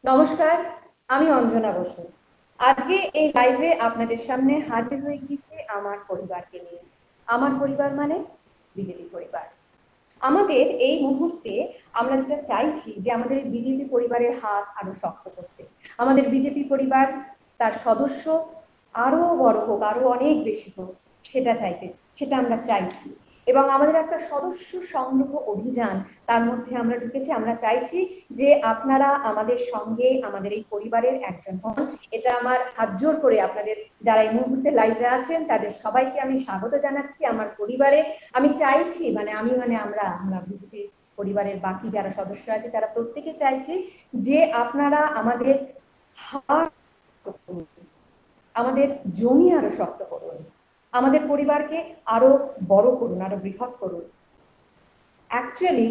নমস্কার, আমি অঞ্জনা বসু। আজকে এই লাইভে আপনাদের সামনে হাজির হয়ে গেছি আমার পরিবারকে নিয়ে। আমার পরিবার মানে বিজেপি পরিবার। আমাদের এই মুহূর্তে আমরা যেটা চাইছি যে আমাদের বিজেপি পরিবারের হাত আরো শক্ত করতে, আমাদের বিজেপি পরিবার তার সদস্য আরো বড় হোক, আরো অনেক বেশি হোক, সেটা আমরা চাইছি। এবং আমাদের একটা সদস্য সংগ্রহ অভিযান, তার মধ্যে আমরা ঢুকেছি। আমরা চাইছি যে আপনারা আমাদের সঙ্গে আমাদের এই পরিবারের একজন হন। এটা আমার হাত জোর করে আপনাদের, যারা এই মুহূর্তে লাইভে আছেন তাদের সবাইকে আমি স্বাগত জানাচ্ছি আমার পরিবারে। আমি চাইছি আমরা আমরা বিজেপি পরিবারের বাকি যারা সদস্য আছে তারা প্রত্যেকে চাইছি যে আপনারা আমাদের হাত, আমাদের জমি আরো শক্ত করুন, আমাদের পরিবারকে আরো বড় করুন, আরো বৃহৎ করুন। অ্যাকচুয়ালি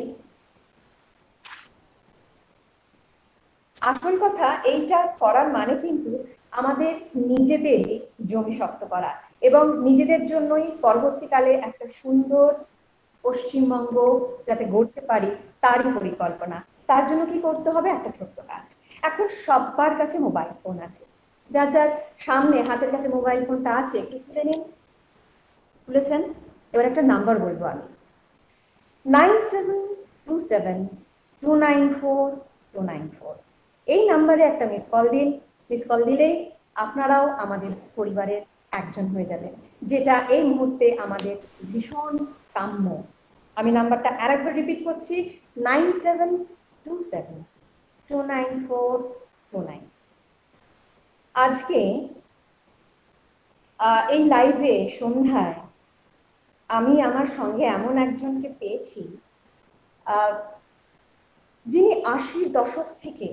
আসল কথা এইটা করার মানে কিন্তু আমাদের নিজেদেরই জমি শক্ত করা, এবং নিজেদের জন্যই পরবর্তীকালে একটা সুন্দর পশ্চিমবঙ্গ যাতে গড়তে পারি তারই পরিকল্পনা। তার জন্য কি করতে হবে? একটা ছোট্ট কাজ। এখন সবার কাছে মোবাইল ফোন আছে, যার যার সামনে হাতের কাছে মোবাইল ফোনটা আছে একটু তুলে নিন। তুলেছেন? এবার একটা নাম্বার বলবো আমি, 9727294294। এই নাম্বারে একটা মিস কল দিন। মিস কল দিলেই আপনারাও আমাদের পরিবারের একজন হয়ে যাবেন, যেটা এই মুহূর্তে আমাদের ভীষণ কাম্য। আমি নাম্বারটা আরেকবার রিপিট করছি, 9727294294। আজকে এই লাইভে সন্ধ্যায় আমি আমার সঙ্গে এমন একজনকে পেয়েছি যিনি 80-র দশক থেকে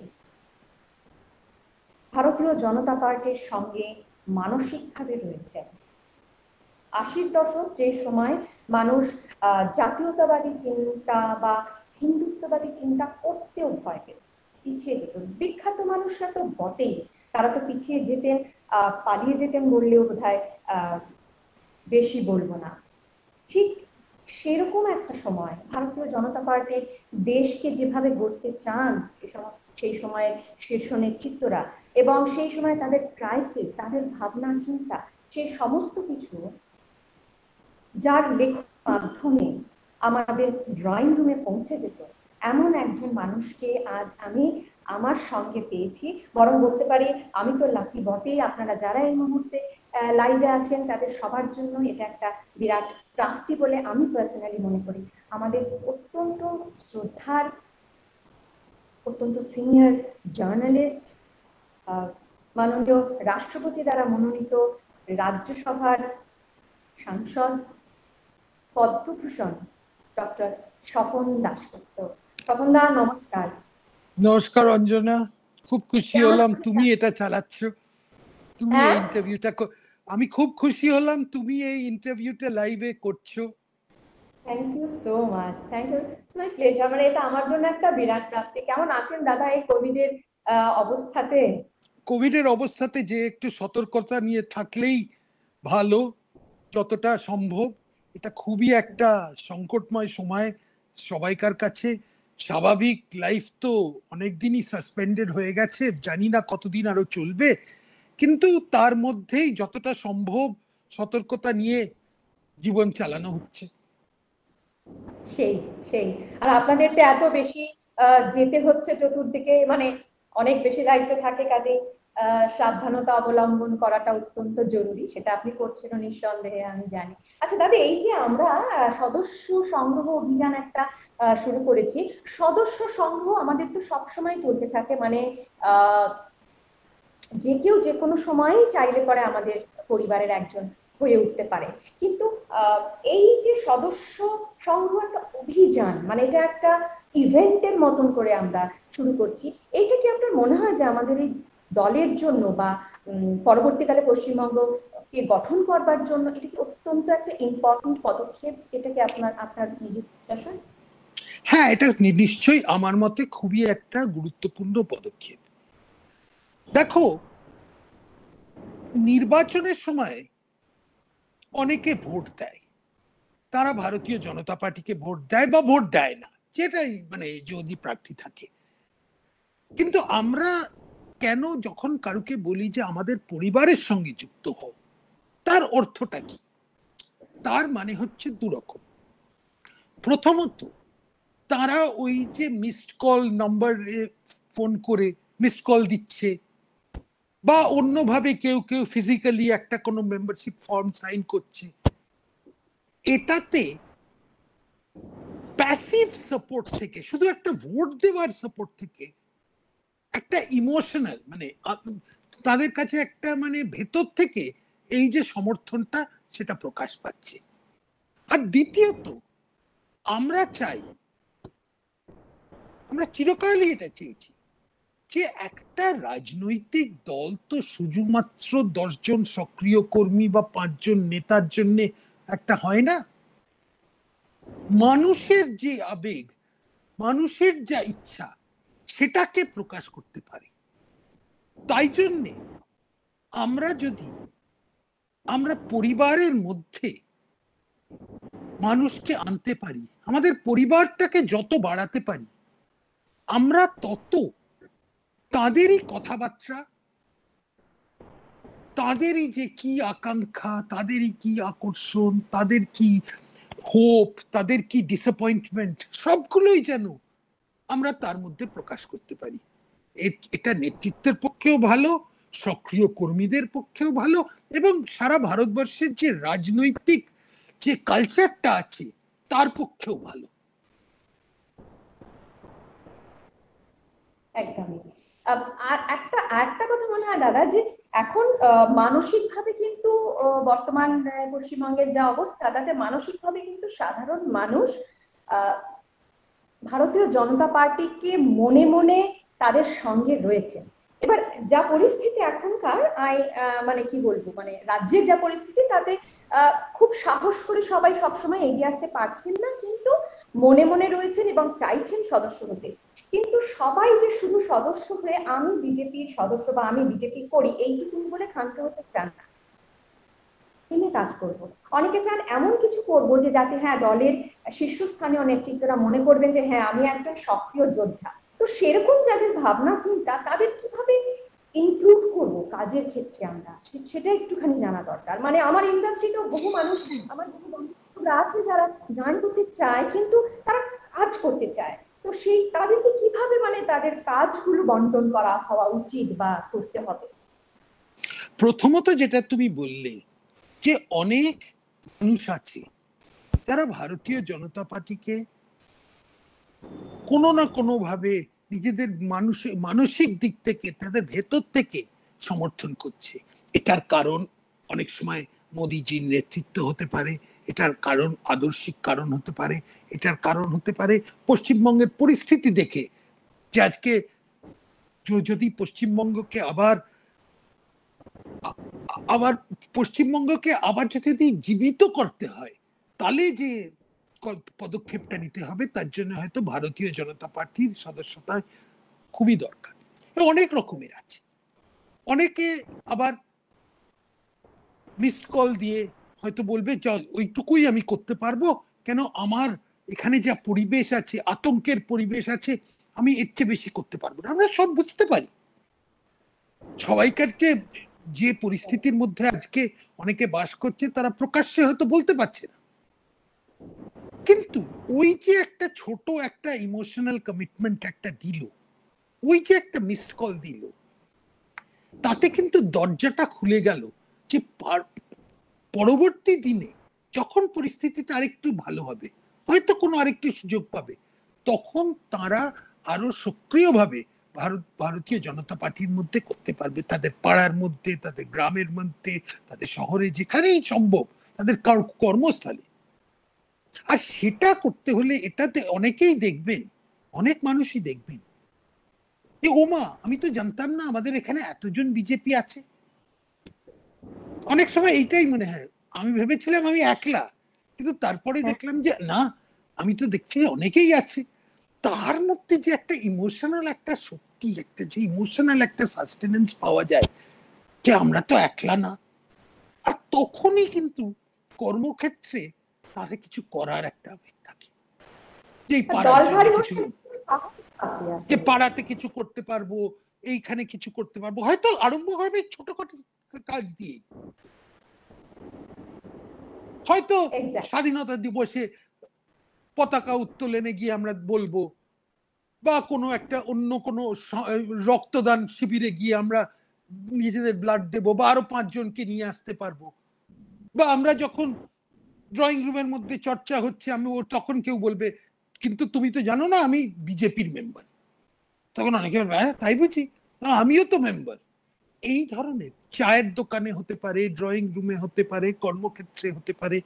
ভারতীয় জনতা পার্টির সঙ্গে মানসিকভাবে রয়েছেন। 80-র দশক, যে সময় মানুষ জাতীয়তাবাদী চিন্তা বা হিন্দুত্ববাদী চিন্তা করতেও ভয় পেত, পিছিয়ে যেত। বিখ্যাত মানুষরা তো বটেই, তারা তো পিছিয়ে যেতেন, পালিয়ে যেতেন বললেও বোধহয় বেশি বলবো না। ঠিক সেরকম একটা সময় ভারতীয় জনতা পার্টি দেশকে যেভাবে গড়তে চান সেই সময়ের শীর্ষ নেতৃত্বরা, এবং সেই সময় তাদের ক্রাইসিস, তাদের ভাবনা চিন্তা, সেই সমস্ত কিছু যার লেখার মাধ্যমে আমাদের ড্রয়িং রুমে পৌঁছে যেত, এমন একজন মানুষকে আজ আমি আমার সঙ্গে পেয়েছি। বরং বলতে পারি আমি তো লাকি বটেই। আপনারা যারা এই মুহূর্তে লাইভে আছেন তাদের সবার জন্য এটা একটা বিরাট প্রাপ্তি বলে আমি পার্সোনালি মনে করি। আমাদের অত্যন্ত শ্রদ্ধার, অত্যন্ত সিনিয়র জার্নালিস্ট, মাননীয় রাষ্ট্রপতি দ্বারা মনোনীত রাজ্যসভার সাংসদ পদ্মভূষণ ডক্টর স্বপন দাশগুপ্ত। স্বপন দা, নমস্কার। নমস্কার অঞ্জনা, খুব খুশি হলাম তুমি এটা চালাচ্ছ, তুমি এই ইন্টারভিউটা। আমি খুব খুশি হলাম তুমি এই ইন্টারভিউটা লাইভে করছো। Thank you so much, thank you, it's my pleasure. মানে এটা আমার জন্য একটা বিরাট প্রাপ্তি। কেমন আছেন দাদা এই কোভিডের অবস্থাতে? কোভিডের অবস্থাতে যে একটু সতর্কতা নিয়ে থাকলেই ভালো, যতটা সম্ভব। এটা খুবই একটা সংকটময় সময় সবাইকার কাছে। স্বাভাবিক লাইফ তো অনেকদিনই সাসপেন্ডেড হয়ে গেছে, জানি না কতদিন আরো চলবে, কিন্তু তার মধ্যেই যতটা সম্ভব সতর্কতা নিয়ে জীবন চালানো হচ্ছে। সেই সেই আর আপনাদের তো এত বেশি যেতে হচ্ছে চতুর্দিকে, মানে অনেক বেশি দায়িত্ব থাকে, কাজে সাবধানতা অবলম্বন করাটা অত্যন্ত জরুরি। সেটা আপনি করছেন নিঃসন্দেহে, আমি জানি। আচ্ছা দাদা, এই যে আমরা সদস্য সংগ্রহ অভিযান একটা শুরু করেছি, সদস্য সংগ্রহ আমাদের তো সবসময় চলতে থাকে। মানে যে কেউ যে কোনো সময়ই চাইলে পরে আমাদের পরিবারের একজন হয়ে উঠতে পারে। কিন্তু এই যে সদস্য সংগ্রহ একটা অভিযান, মানে এটা একটা ইভেন্টের মতন করে আমরা শুরু করছি, এইটা কি আপনার মনে হয় যে আমাদের এই দলের জন্য বা পরবর্তীকালে পশ্চিমবঙ্গকে গঠন করবার জন্য এটা কি অত্যন্ত একটা ইম্পর্টেন্ট পদক্ষেপ? এটা কি আপনার আপনার নিজের বিশ্বাস? হ্যাঁ, এটা নিশ্চয়ই আমার মতে খুবই একটা গুরুত্বপূর্ণ পদক্ষেপ। দেখো, নির্বাচনের সময় অনেকে ভোট দেয়, তারা ভারতীয় জনতা পার্টিকে ভোট দেয় বা ভোট দেয় না, যেটাই মানে যদি প্রার্থী থাকে। কিন্তু আমরা কেন যখন কারুকে বলি যে আমাদের পরিবারের সঙ্গে যুক্ত হও, তার অর্থটা কি? তার মানে হচ্ছে দুরকম। প্রথমত, তারা ওই যে মিসড কল নাম্বারে ফোন করে মিসড কল দিচ্ছে, বা অন্যভাবে কেউ কেউ ফিজিক্যালি একটা কোনো মেম্বারশিপ ফর্ম সাইন করছে, এটাতে প্যাসিভ সাপোর্ট থেকে, শুধু একটা ভোট দেওয়ার সাপোর্ট থেকে, একটা ইমোশনাল মানে তাদের কাছে একটা মানে ভেতর থেকে এই যে সমর্থনটা, সেটা প্রকাশ পাচ্ছে। আর দ্বিতীয়ত, আমরা চাই, আমরা চিরকালই এটা চেয়েছি, যে একটা রাজনৈতিক দল তো শুধুমাত্র 10 জন সক্রিয় কর্মী বা 5 জন নেতার জন্য একটা হয় না। মানুষের যে আবেগ, মানুষের যা ইচ্ছা, সেটাকে প্রকাশ করতে পারে। তাই জন্যে আমরা পরিবারের মধ্যে মানুষকে আনতে পারি, আমাদের পরিবারটাকে যত বাড়াতে পারি, আমরা তত তাদেরই কথাবার্তা, তাদেরই যে কি আকাঙ্ক্ষা, তাদেরই কি আকর্ষণ, তাদের কি হোপ, তাদের কি ডিসঅ্যাপয়েন্টমেন্ট, সবগুলোই যেন আমরা তার মধ্যে প্রকাশ করতে পারি। এটা নেতৃত্বের পক্ষেও ভালো, সক্রিয় কর্মীদের পক্ষেও ভালো, এবং সারা ভারতবর্ষের যে রাজনৈতিক যে কালচারটা আছে তার পক্ষেও ভালো। একদমই। আর একটা কথা মনে হয় দাদা, যে এখন মানসিকভাবে কিন্তু বর্তমান পশ্চিমবঙ্গের যা অবস্থা, তাতে মানসিকভাবে কিন্তু সাধারণ মানুষ ভারতীয় জনতা পার্টিকে মনে মনে তাদের সঙ্গে রয়েছে। এবার যা পরিস্থিতি এখনকার, মানে কি বলবো, মানে রাজ্যের যা পরিস্থিতি, তাতে খুব সাহস করে সবাই সবসময় এগিয়ে আসতে পারছেন না, কিন্তু মনে মনে রয়েছেন এবং চাইছেন সদস্য হতে। কিন্তু সবাই যে শুধু সদস্য হয়ে আমি বিজেপির সদস্য বা আমি বিজেপি করি এইটুকু বলে ক্ষান্ত হতে চান না, কাজ করব। অনেকে চান এমন কিছু করব যে যাতে হ্যাঁ দলের শীর্ষস্থানীয় নেতৃত্বরা মনে করবেন যে হ্যাঁ আমি একজন সক্রিয় যোদ্ধা। তো সেরকম যাদের ভাবনা চিন্তা, তাদের কিভাবে ইনক্লুড করব কাজের ক্ষেত্রে আমরা, সেটা একটুখানি জানা দরকার। মানে আমার ইন্ডাস্ট্রিতেও বহু মানুষ, আমার বহু বন্ধুরা আছে যারা জয়েন করতে চায়, কিন্তু তারা কাজ করতে চায়। তো সেই তাদেরকে কিভাবে মানে তাদের কাজগুলো বন্টন করা হওয়া উচিত বা করতে হবে? প্রথমত যেটা তুমি বললে, যে অনেক মানুষ আছে যারা ভারতীয় জনতা পার্টিকে কোনো না কোনো ভাবে নিজেদের মানসিক দিক থেকে, তাদের ভেতর থেকে সমর্থন করছে। এটার কারণ অনেক সময় মোদিজির নেতৃত্ব হতে পারে, এটার কারণ আদর্শিক কারণ হতে পারে, এটার কারণ হতে পারে পশ্চিমবঙ্গের পরিস্থিতি দেখে, যে আজকে যদি পশ্চিমবঙ্গকে আবার আবার পশ্চিমবঙ্গকে আবার যদি জীবিত করতে হয়, তাহলে যে পদক্ষেপটা নিতে হবে, তার জন্য হয়তো ভারতীয় জনতা পার্টির সদস্যতা খুবই দরকার। অনেক রকমের আছে। অনেকে আবার মিসড কল দিয়ে হয়তো বলবে চল ওইটুকুই আমি করতে পারবো, কেন আমার এখানে যা পরিবেশ আছে, আতঙ্কের পরিবেশ আছে, আমি এর চেয়ে বেশি করতে পারবো না। আমরা সব বুঝতে পারি, সবাইকার যে পরিস্থিতির মধ্যে আজকে অনেকে বাস করছে, তারা প্রকাশ্যে হয়তো বলতে পারছে না। কিন্তু ওই যে একটা ছোট একটা ইমোশনাল কমিটমেন্ট একটা দিল, ওই যে একটা মিসড কল দিল, তাতে কিন্তু দরজাটা খুলে গেল যে পরবর্তী দিনে যখন পরিস্থিতিটা আরেকটু ভালো হবে, হয়তো কোনো আরেকটু সুযোগ পাবে, তখন তারা আরো সক্রিয়ভাবে ভারতীয় জনতা পার্টির মধ্যে করতে পারবে, তাদের পাড়ার মধ্যে, তাদের গ্রামের মধ্যে, তাদের শহরে, যেখানেই সম্ভব, তাদের কর্মস্থলে। আর সেটা করতে হলে এটাতে অনেকেই দেখবেন, অনেক মানুষই দেখবেন যে ওমা, আমি তো জানতাম না আমাদের এখানে এতজন বিজেপি আছে। অনেক সময় এইটাই মনে হয়, আমি ভেবেছিলাম আমি একলা, কিন্তু তারপরে দেখলাম যে না, আমি তো দেখছি অনেকেই আছে। তার মধ্যে যে একটা ইমোশনাল একটা শক্তি, একটা যে ইমোশনাল একটা সাস্টেনেন্স পাওয়া যায়, যে আমরা তো একলা না। আর তখনই কিন্তু কর্মক্ষেত্রে তাদের কিছু করার একটা আবেগ থাকে, যে পাড়ার জন্য কিছু। যে পাড়াতে কিছু করতে পারবো, এইখানে কিছু করতে পারবো, হয়তো আরম্ভ হবে ছোটখাটো কাজ দিয়ে। হয়তো স্বাধীনতা দিবসে পতাকা উত্তোলনে গিয়ে আমরা বলবো, বা কোনো একটা অন্য কোনো রক্তদান শিবিরে গিয়ে আমরা নিজেদের ব্লাড দেবো, বা আরো 5 জনকে নিয়ে আসতে পারবো। বা আমরা যখন ড্রয়িং রুমের মধ্যে চর্চা হচ্ছে, আমি তখন কেউ বলবে কিন্তু তুমি তো জানো না আমি বিজেপির মেম্বার। তখন অনেকে বলবে হ্যাঁ তাই বুঝি, আমিও তো মেম্বার। এই ধরনের চায়ের দোকানে হতে পারে, ড্রয়িং রুমে হতে পারে, কর্মক্ষেত্রে হতে পারে।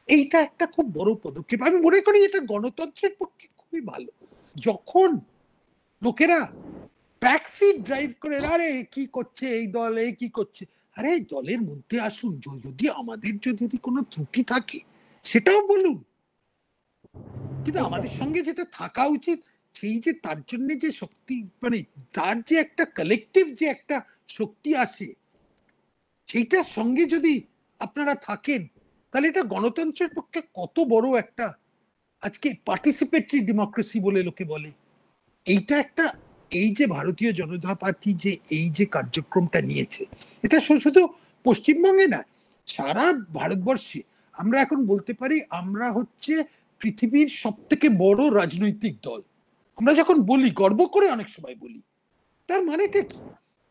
এইটা একটা খুব বড় পদক্ষেপ। আমি মনে করি এটা গণতন্ত্রের পক্ষে খুবই ভালো, যখন লোকেরা ব্যাকসিট ড্রাইভ করে আরে কি করছে এই দল, এই কি করছে, আরে দলের মধ্যে আসুন, যদি আমাদের যদি কোনো ত্রুটি থাকে সেটাও বলুন, কিন্তু আমাদের সঙ্গে যেটা থাকা উচিত সেই যে তার জন্য যে শক্তি, মানে তার যে একটা কালেকটিভ যে একটা শক্তি আসে, সেইটার সঙ্গে যদি আপনারা থাকেন তাহলে এটা গণতন্ত্রের পক্ষে কত বড় একটা, আজকে পার্টিসিপেটরি ডেমোক্রেসি বলে লোকে বলে, এইটা একটা, এই যে ভারতীয় জনতা পার্টি যে এই যে কার্যক্রমটা নিয়েছে, এটা শুধু পশ্চিমবঙ্গে না, সারা ভারতবর্ষে আমরা এখন বলতে পারি আমরা হচ্ছে পৃথিবীর সব থেকে বড় রাজনৈতিক দল। আমরা যখন বলি গর্ব করে অনেক সময় বলি, তার মানেটা কি?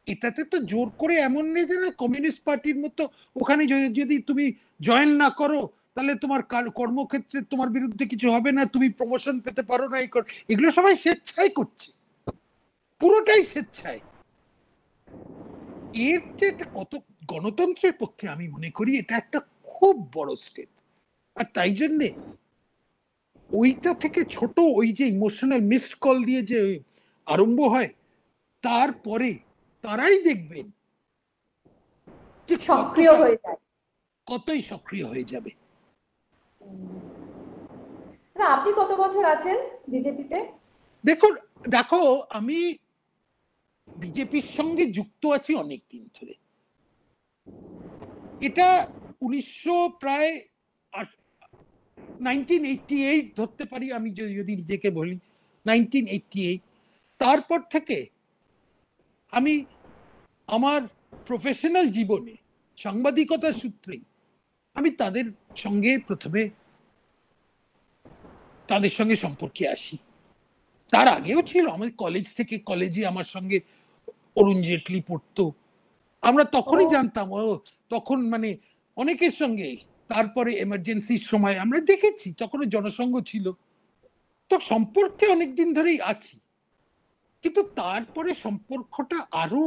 এটাতে তো জোর করে এমন নেই যে না কমিউনিস্ট পার্টির মতো ওখানে যদি তুমি জয়েন না করো তাহলে তোমার কর্মক্ষেত্রে তোমার বিরুদ্ধে কিছু হবে না, তুমি প্রমোশন পেতে পারো না, এগুলো সবাই স্বেচ্ছায় করছে, পুরোটাই স্বেচ্ছায়। এর যে কত গণতন্ত্রের পক্ষে আমি মনে করি এটা একটা খুব বড় স্টেপ। আর তাই জন্যে ওইটা থেকে ছোট ওই যে ইমোশনাল মিসড কল দিয়ে যে আরম্ভ হয়, তারপরে তারাই দেখবেন যে সক্রিয় হয়ে যায়, কতই সক্রিয় হয়ে যাবে। আপনি কত বছর আছেন বিজেপিতে? দেখো আমি বিজেপির সঙ্গে যুক্ত আছি অনেক দিন ধরে। এটা 1988 ধরতে পারি আমি, যদি নিজেকে বলি 1988। তারপর থেকে আমি আমার প্রফেশনাল জীবনে সাংবাদিকতার সূত্রে আমি তাদের সঙ্গে সম্পর্কে আসি। তার আগেও ছিল, আমাদের কলেজে আমার সঙ্গে অরুণ জেটলি পড়তো, আমরা তখনই জানতাম, তখন মানে অনেকের সঙ্গে। তারপরে এমার্জেন্সির সময় আমরা দেখেছি, তখনও জনসংঘ ছিল, তো সম্পর্কে অনেকদিন ধরেই আছি। কিন্তু তারপরে সম্পর্কটা আরো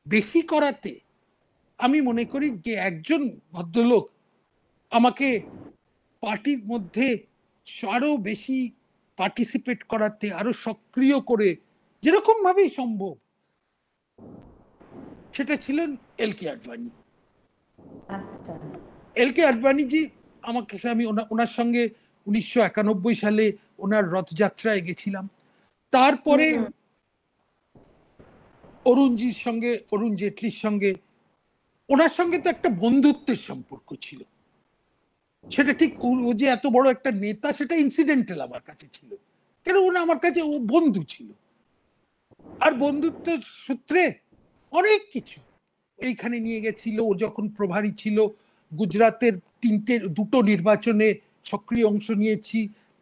বেশি করাতে আমি মনে করি যে একজন ভদ্রলোক আমাকে পার্টির মধ্যে আরো বেশি পার্টিসিপেট করাতে, আরো সক্রিয় করে যেরকম ভাবেই সম্ভব, সেটা ছিলেন এল.কে. আডবাণী। এল.কে. আডবাণীজি আমাকে, আমি ওনার সঙ্গে 1991 সালে ওনার রথযাত্রায় গেছিলাম। তারপরে অরুণ জেটলির সঙ্গে ওনার সঙ্গে তো একটা বন্ধুত্বের সম্পর্ক ছিল, সেটা ঠিক ও যে এত বড় একটা নেতা সেটা ইনসিডেন্টাল আমার কাছে ছিল, কেন ওনা আমার কাছে ও বন্ধু ছিল। আর বন্ধুত্বের সূত্রে অনেক কিছু এইখানে নিয়ে গেছিল। ও যখন প্রভারী ছিল গুজরাতের দুটো নির্বাচনে সক্রিয় অংশ নিয়েছি,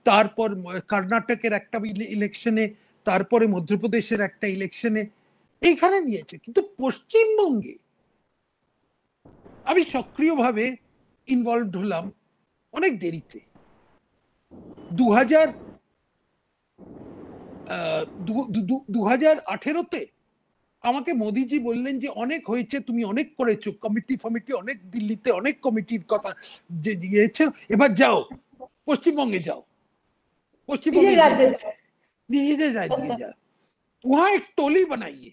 তারপর কর্ণাটকের একটা ইলেকশনে, তারপরে মধ্যপ্রদেশের একটা ইলেকশনে এইখানে নিয়েছে। কিন্তু পশ্চিমবঙ্গে আমি সক্রিয়ভাবে ইনভলভড হলাম অনেক দেরিতে। 2018-তে আমাকে মোদিজি বললেন যে অনেক হয়েছে, তুমি অনেক করেছো, কমিটি অনেক, দিল্লিতে অনেক কমিটির কথা যে দিয়েছো, এবার যাও পশ্চিমবঙ্গে যাও, পশ্চিমবঙ্গে নিজেদের রাজ্যে যাও, वहां एक टोली बनाइए,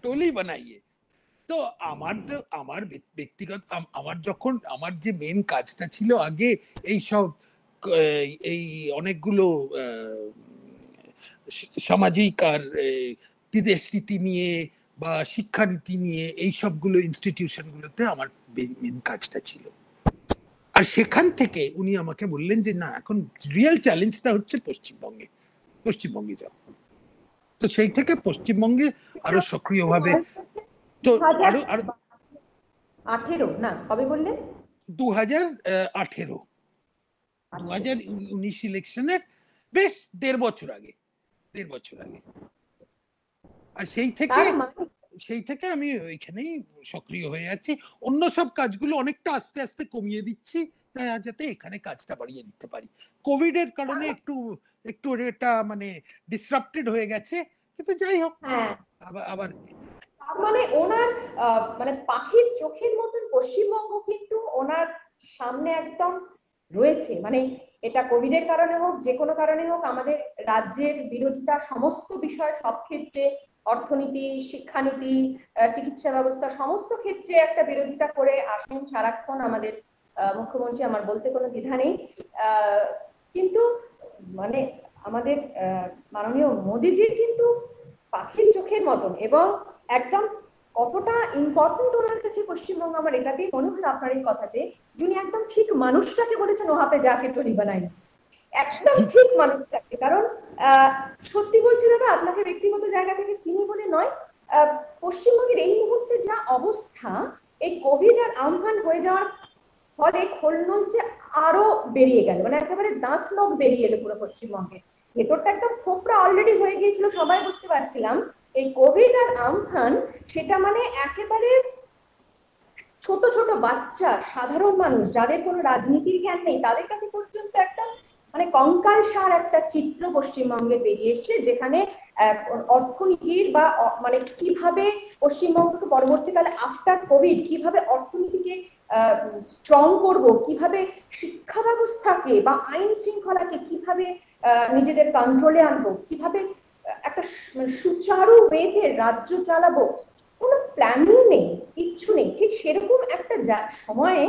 टोली बनाइए। তো আমার ব্যক্তিগত, আমার যখন আমার যে মেন কাজটা ছিল আগে এই অনেকগুলো সামাজিক আর বিদেশ নীতি নিয়ে বা শিক্ষানীতি নিয়ে এই সবগুলো ইনস্টিটিউশন গুলোতে আমার মেন কাজটা ছিল। আর সেখান থেকে উনি আমাকে বললেন যে না, এখন রিয়েল চ্যালেঞ্জটা হচ্ছে পশ্চিমবঙ্গে যাও। তো সেই থেকে পশ্চিমবঙ্গে আরো সক্রিয়ভাবে, তো আরো 18 না কবে বললেন? 2018 2019 ইলেকশনের বেশ 1.5 বছর আগে। আর সেই থেকে আমি ওইখানেই সক্রিয় হয়ে আছি। অন্য সব কাজগুলো অনেকটা আস্তে আস্তে কমিয়ে দিচ্ছি যাতে এখানে কাজটা বাড়িয়ে দিতে পারি। কোভিড এর কারণে একটু এটা মানে ডিসরাপ্টেড হয়ে গেছে, কিন্তু যাই হোক আবার মানে ওনার মানে পাখির চোখের মতন পশ্চিমবঙ্গ কিন্তু ওনার সামনে একদম রয়েছে। মানে এটা কোভিড এর কারণে হোক, যে কোনো কারণে হোক, আমাদের রাজ্যের বিরোধিতা সমস্ত বিষয়, সব ক্ষেত্রে, অর্থনীতি, শিক্ষানীতি, চিকিৎসা ব্যবস্থা, সমস্ত ক্ষেত্রে একটা বিরোধিতা করে আসেন সারাক্ষণ আমাদের মুখ্যমন্ত্রী। আমার বলতে কোনো দ্বিধা নেই। কিন্তু মানে আমাদের মাননীয় মোদিজির কিন্তু পাখির চোখের মতন, এবং একদম কতটা ইম্পর্টেন্ট ওনার কাছে পশ্চিমবঙ্গ, আমার এটাতেই মনে হলো আপনার এই কথাতে, যিনি একদম ঠিক মানুষটাকে বলেছেন ওহাপে যাকে টোরি বানাই, একদম ঠিক মানুষটাকে। কারণ সত্যি বলছি দাদা, আপনাকে ব্যক্তিগত জায়গা থেকে চিনি বলে নয়, পশ্চিমবঙ্গের এই মুহূর্তে যা অবস্থা, এই কোভিড আর আমফান হয়ে যাওয়ার ফলে খোলনলচে আরো বেরিয়ে গেল, মানে একেবারে দাঁত নখ বেরিয়ে এলো পুরো পশ্চিমবঙ্গে। ভেতরটা একদম খোপড়া অলরেডি হয়ে গিয়েছিল, সবাই বুঝতে পারছিলাম। এই কোভিড আর আমফান সেটা মানে একেবারে ছোট ছোট বাচ্চা, সাধারণ মানুষ যাদের কোনো রাজনীতির জ্ঞান নেই, তাদের কাছে পর্যন্ত একটা মানে কঙ্কালসার একটা চিত্র পশ্চিমবঙ্গে বেরিয়ে এসছে, যেখানে অর্থনীতির বা মানে কিভাবে পশ্চিমবঙ্গকে পরবর্তীকালে আফটার কোভিড কিভাবে অর্থনীতিকে স্ট্রং করব, কিভাবে শিক্ষা ব্যবস্থাকে বা আইন শৃঙ্খলাকে কিভাবে নিজেদের কন্ট্রোলে আনবো, কিভাবে একটা সুচারু ওয়েতে রাজ্য চালাবো, কোনো প্ল্যানিং নেই, কিচ্ছু নেই। ঠিক সেরকম একটা সময়ে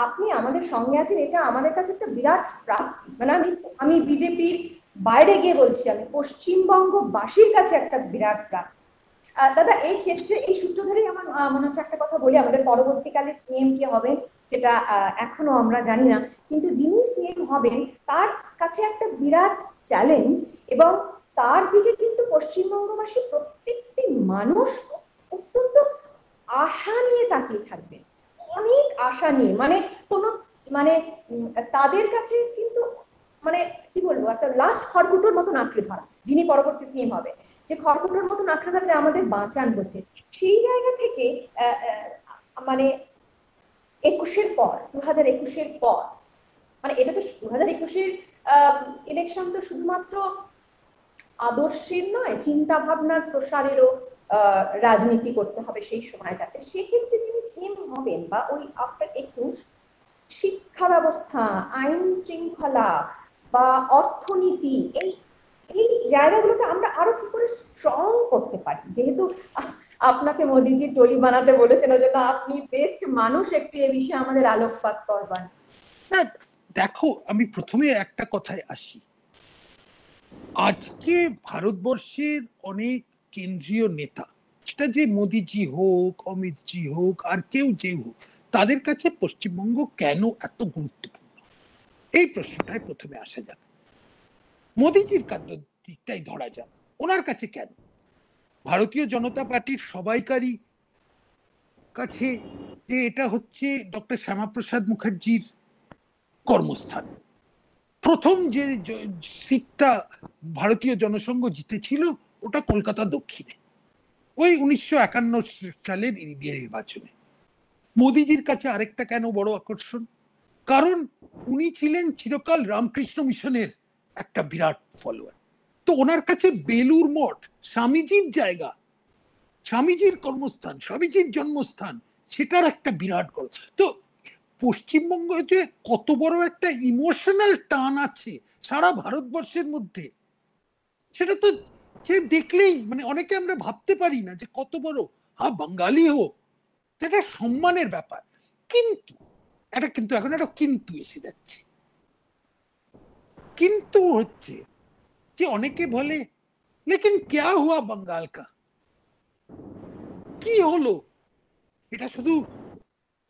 আপনি আমাদের সঙ্গে আছেন, এটা আমাদের কাছে একটা বিরাট প্রাপ্তি। মানে আমি বিজেপির বাইরে গিয়ে বলছি, আমি পশ্চিমবঙ্গবাসীর কাছে একটা বিরাট প্রাপ্তি। দাদা, এই ক্ষেত্রে এই সূত্র ধরেই আমার মনে হচ্ছে একটা কথা বলি, আমাদের পরবর্তীকালে সিএম কে হবে সেটা এখনো আমরা জানি না, কিন্তু যিনি সিএম হবেন তার কাছে একটা বিরাট চ্যালেঞ্জ, এবং তার দিকে কিন্তু পশ্চিমবঙ্গবাসী প্রত্যেকটি মানুষ অত্যন্ত আশা নিয়ে তাকিয়ে থাকবে, অনেক আশা নিয়ে। মানে কোনো মানে তাদের কাছে কিন্তু মানে কি বলবো, একটা লাস্ট খড়কুটোর মতন আঁকড়ে ধরা, যিনি পরবর্তী সিএম হবে, যে খড়কুটোর মতন আঁকড়ে ধরা, যে আমাদের বাঁচান হচ্ছে। সেই জায়গা থেকে মানে 21-এর পর, 2021-এর পর, মানে এটা তো 2021-এর ইলেকশন তো শুধুমাত্র আদর্শের নয়, চিন্তা ভাবনার প্রসারেরও রাজনীতি করতে হবে সেই সময়টাতে। সেক্ষেত্রে যিনি সিএম হবেন বা ওই আফটার 21, শিক্ষা ব্যবস্থা, আইন শৃঙ্খলা বা অর্থনীতি, এই এই জায়গাগুলোকে আমরা আরো কি করে স্ট্রং করতে পারি, যেহেতু আপনাকে মোদিজি টলি বানাতে বলেছেন, ওই জন্য আপনি বেস্ট মানুষ একটু এ বিষয়ে আমাদের আলোকপাত করবেন। দেখো, আমি প্রথমে একটা কথায় আসি। আজকে ভারতবর্ষের অনেক কেন্দ্রীয় নেতা, সেটা যে মোদিজি হোক, অমিতজি হোক, আর কেউ যে হোক, তাদের কাছে পশ্চিমবঙ্গ কেন এত গুরুত্বপূর্ণ, এই প্রশ্নটায় প্রথমে আসা যাক। মোদিজির দিকটাই ধরা যাক, ওনার কাছে কেন? ভারতীয় জনতা পার্টির সবাইকারই কাছে যে এটা হচ্ছে ডক্টর শ্যামাপ্রসাদ মুখার্জির কর্মস্থান। প্রথম যে সিটটা ভারতীয় জনসংঘ জিতেছিল ওটা কলকাতা দক্ষিণে, ওই 1951 সালের নির্বাচনে। মোদিজির কাছে আরেকটা কেন বড় আকর্ষণ, কারণ উনি ছিলেন চিরকাল রামকৃষ্ণ মিশনের একটা বিরাট ফলোয়ার। তো ওনার কাছে বেলুর মঠ স্বামীজির জায়গা, স্বামীজির কর্মস্থান, স্বামীজির জন্মস্থান, সেটার একটা বিরাট গল্প। তো পশ্চিমবঙ্গ যে কত বড় একটা ইমোশনাল টান আছে সারা ভারতবর্ষের মধ্যে, সেটা তো সে দেখলেই মানে অনেকে আমরা ভাবতে পারি না যে কত বড়। বাঙালি হোক, সেটা সম্মানের ব্যাপার। কিন্তু এখন একটা কিন্তু এসে যাচ্ছে। কিন্তু হচ্ছে যে অনেকে বলে, লেকিন ক্যা হুয়া বাঙ্গাল কা, কি হলো? এটা শুধু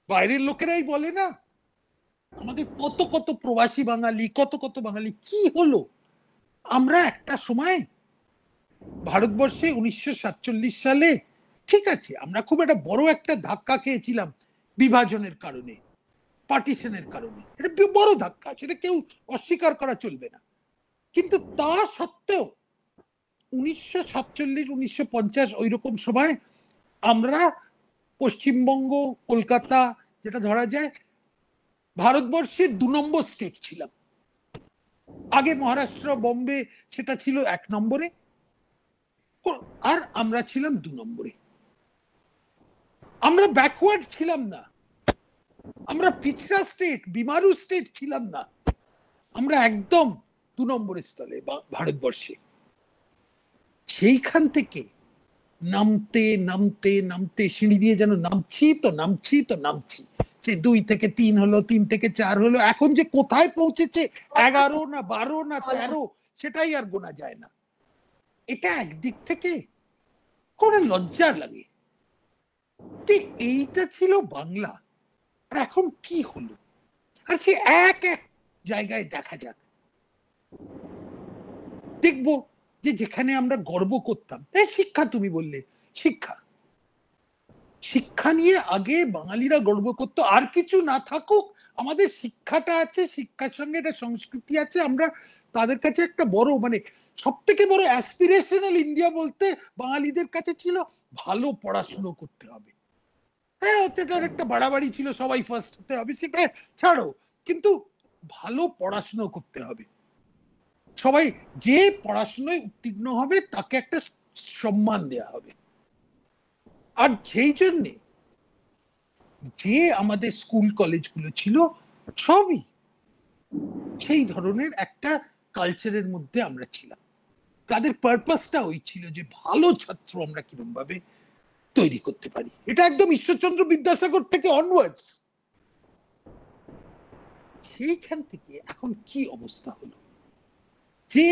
বাইরের লোকেরাই বলে না, আমাদের কত কত প্রবাসী বাঙালি, কত কত বাঙালি, কি হলো? আমরা একটা সময় ভারতবর্ষে 1947 সালে, ঠিক আছে, আমরা খুব একটা বড় একটা ধাক্কা খেয়েছিলাম বিভাজনের কারণে, পার্টিশনের কারণে, এটা বড় ধাক্কা, সেটা কেউ অস্বীকার করা চলবে না। কিন্তু তা সত্ত্বেও 1947, 1950 ওই রকম সময় আমরা পশ্চিমবঙ্গ, কলকাতা, যেটা ধরা যায় ভারতবর্ষের 2 নম্বর স্টেট ছিলাম। আগে মহারাষ্ট্র, বোম্বে সেটা ছিল 1 নম্বরে, আর আমরা ছিলাম 2 নম্বরে। আমরা ব্যাকওয়ার্ড ছিলাম না, আমরা পিছড়া স্টেট, বিমারু স্টেট ছিলাম না, আমরা একদম 2 নম্বরের স্থলে ভারতবর্ষে। সেইখান থেকে নামতে নামতে নামতে সিঁড়ি দিয়ে যেন নামছি তো নামছি তো নামছি, সে 2 থেকে 3 হলো, 3 থেকে 4 হলো, এখন যে কোথায় পৌঁছেছে 11 না 12 না 13 সেটাই আর গোনা যায় না। এটা একদিক থেকে করে লজ্জা লাগে। এইটা ছিল বাংলা, আর এখন কি হলো? আর সে এক এক জায়গায় দেখা যাক, দেখবো যে যেখানে আমরা গর্ব করতাম, শিক্ষা, তুমি বললে শিক্ষা, শিক্ষা নিয়ে আগে বাঙালিরা গর্ব করতো, আর কিছু না থাকুক আমাদের শিক্ষাটা আছে, শিক্ষার সঙ্গে একটা সংস্কৃতি আছে। আমরা তাদের কাছে একটা বড়, মানে সব থেকে বড় অ্যাসপিরেশনাল ইন্ডিয়া বলতে বাঙালিদের কাছে ছিল ভালো পড়াশুনো করতে হবে। হ্যাঁ, ওটার একটা বাড়াবাড়ি ছিল, সবাই ফার্স্ট হতে হবে, সেটা ছাড়ো, কিন্তু ভালো পড়াশুনো করতে হবে। সবাই যে পড়াশোনায় উত্তীর্ণ হবে তাকে একটা সম্মান দেয়া হবে। আর সেই জন্যে যে আমাদের স্কুল কলেজগুলো ছিল সবই সেই ধরনের একটা কালচারের মধ্যে আমরা ছিলাম। তাদের পারপাসটা ওই ছিল যে ভালো ছাত্র আমরা কিরকম ভাবে তৈরি করতে পারি। এটা একদম ঈশ্বরচন্দ্র বিদ্যাসাগর থেকে অনওয়ার্ডস। সেইখান থেকে এখন কি অবস্থা হলো যে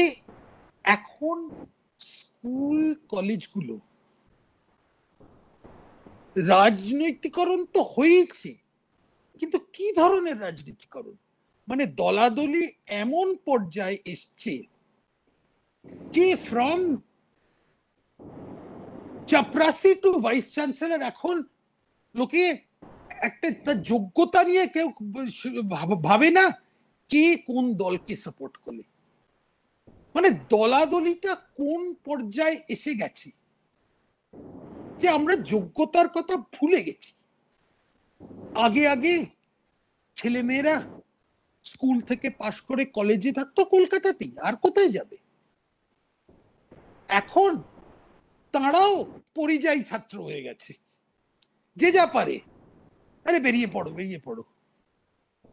এখন স্কুল কলেজগুলো রাজনৈতিকরণ তো হয়েছে, কিন্তু কি ধরনের রাজনীতিকরণ, মানে দলাদলি এমন পর্যায়ে এসছে যে ফ্রম চাপরাসি টু ভাইস চ্যান্সেলর এখন লোকে একটা তার যোগ্যতা নিয়ে কেউ ভাবে না কে কোন দলকে সাপোর্ট করে। মানে দলাদলিটা কোন পর্যায়ে এসে গেছে যে আমরা যোগ্যতার কথা ভুলে গেছি। আগে আগে ছেলেমেয়েরা স্কুল থেকে পাশ করে কলেজে থাকতো কলকাতাতেই, আর কোথায় যাবে? এখন তারাও পরিযায়ী ছাত্র হয়ে গেছে, যে যা পারে আরে বেরিয়ে পড়ো বেরিয়ে পড়ো।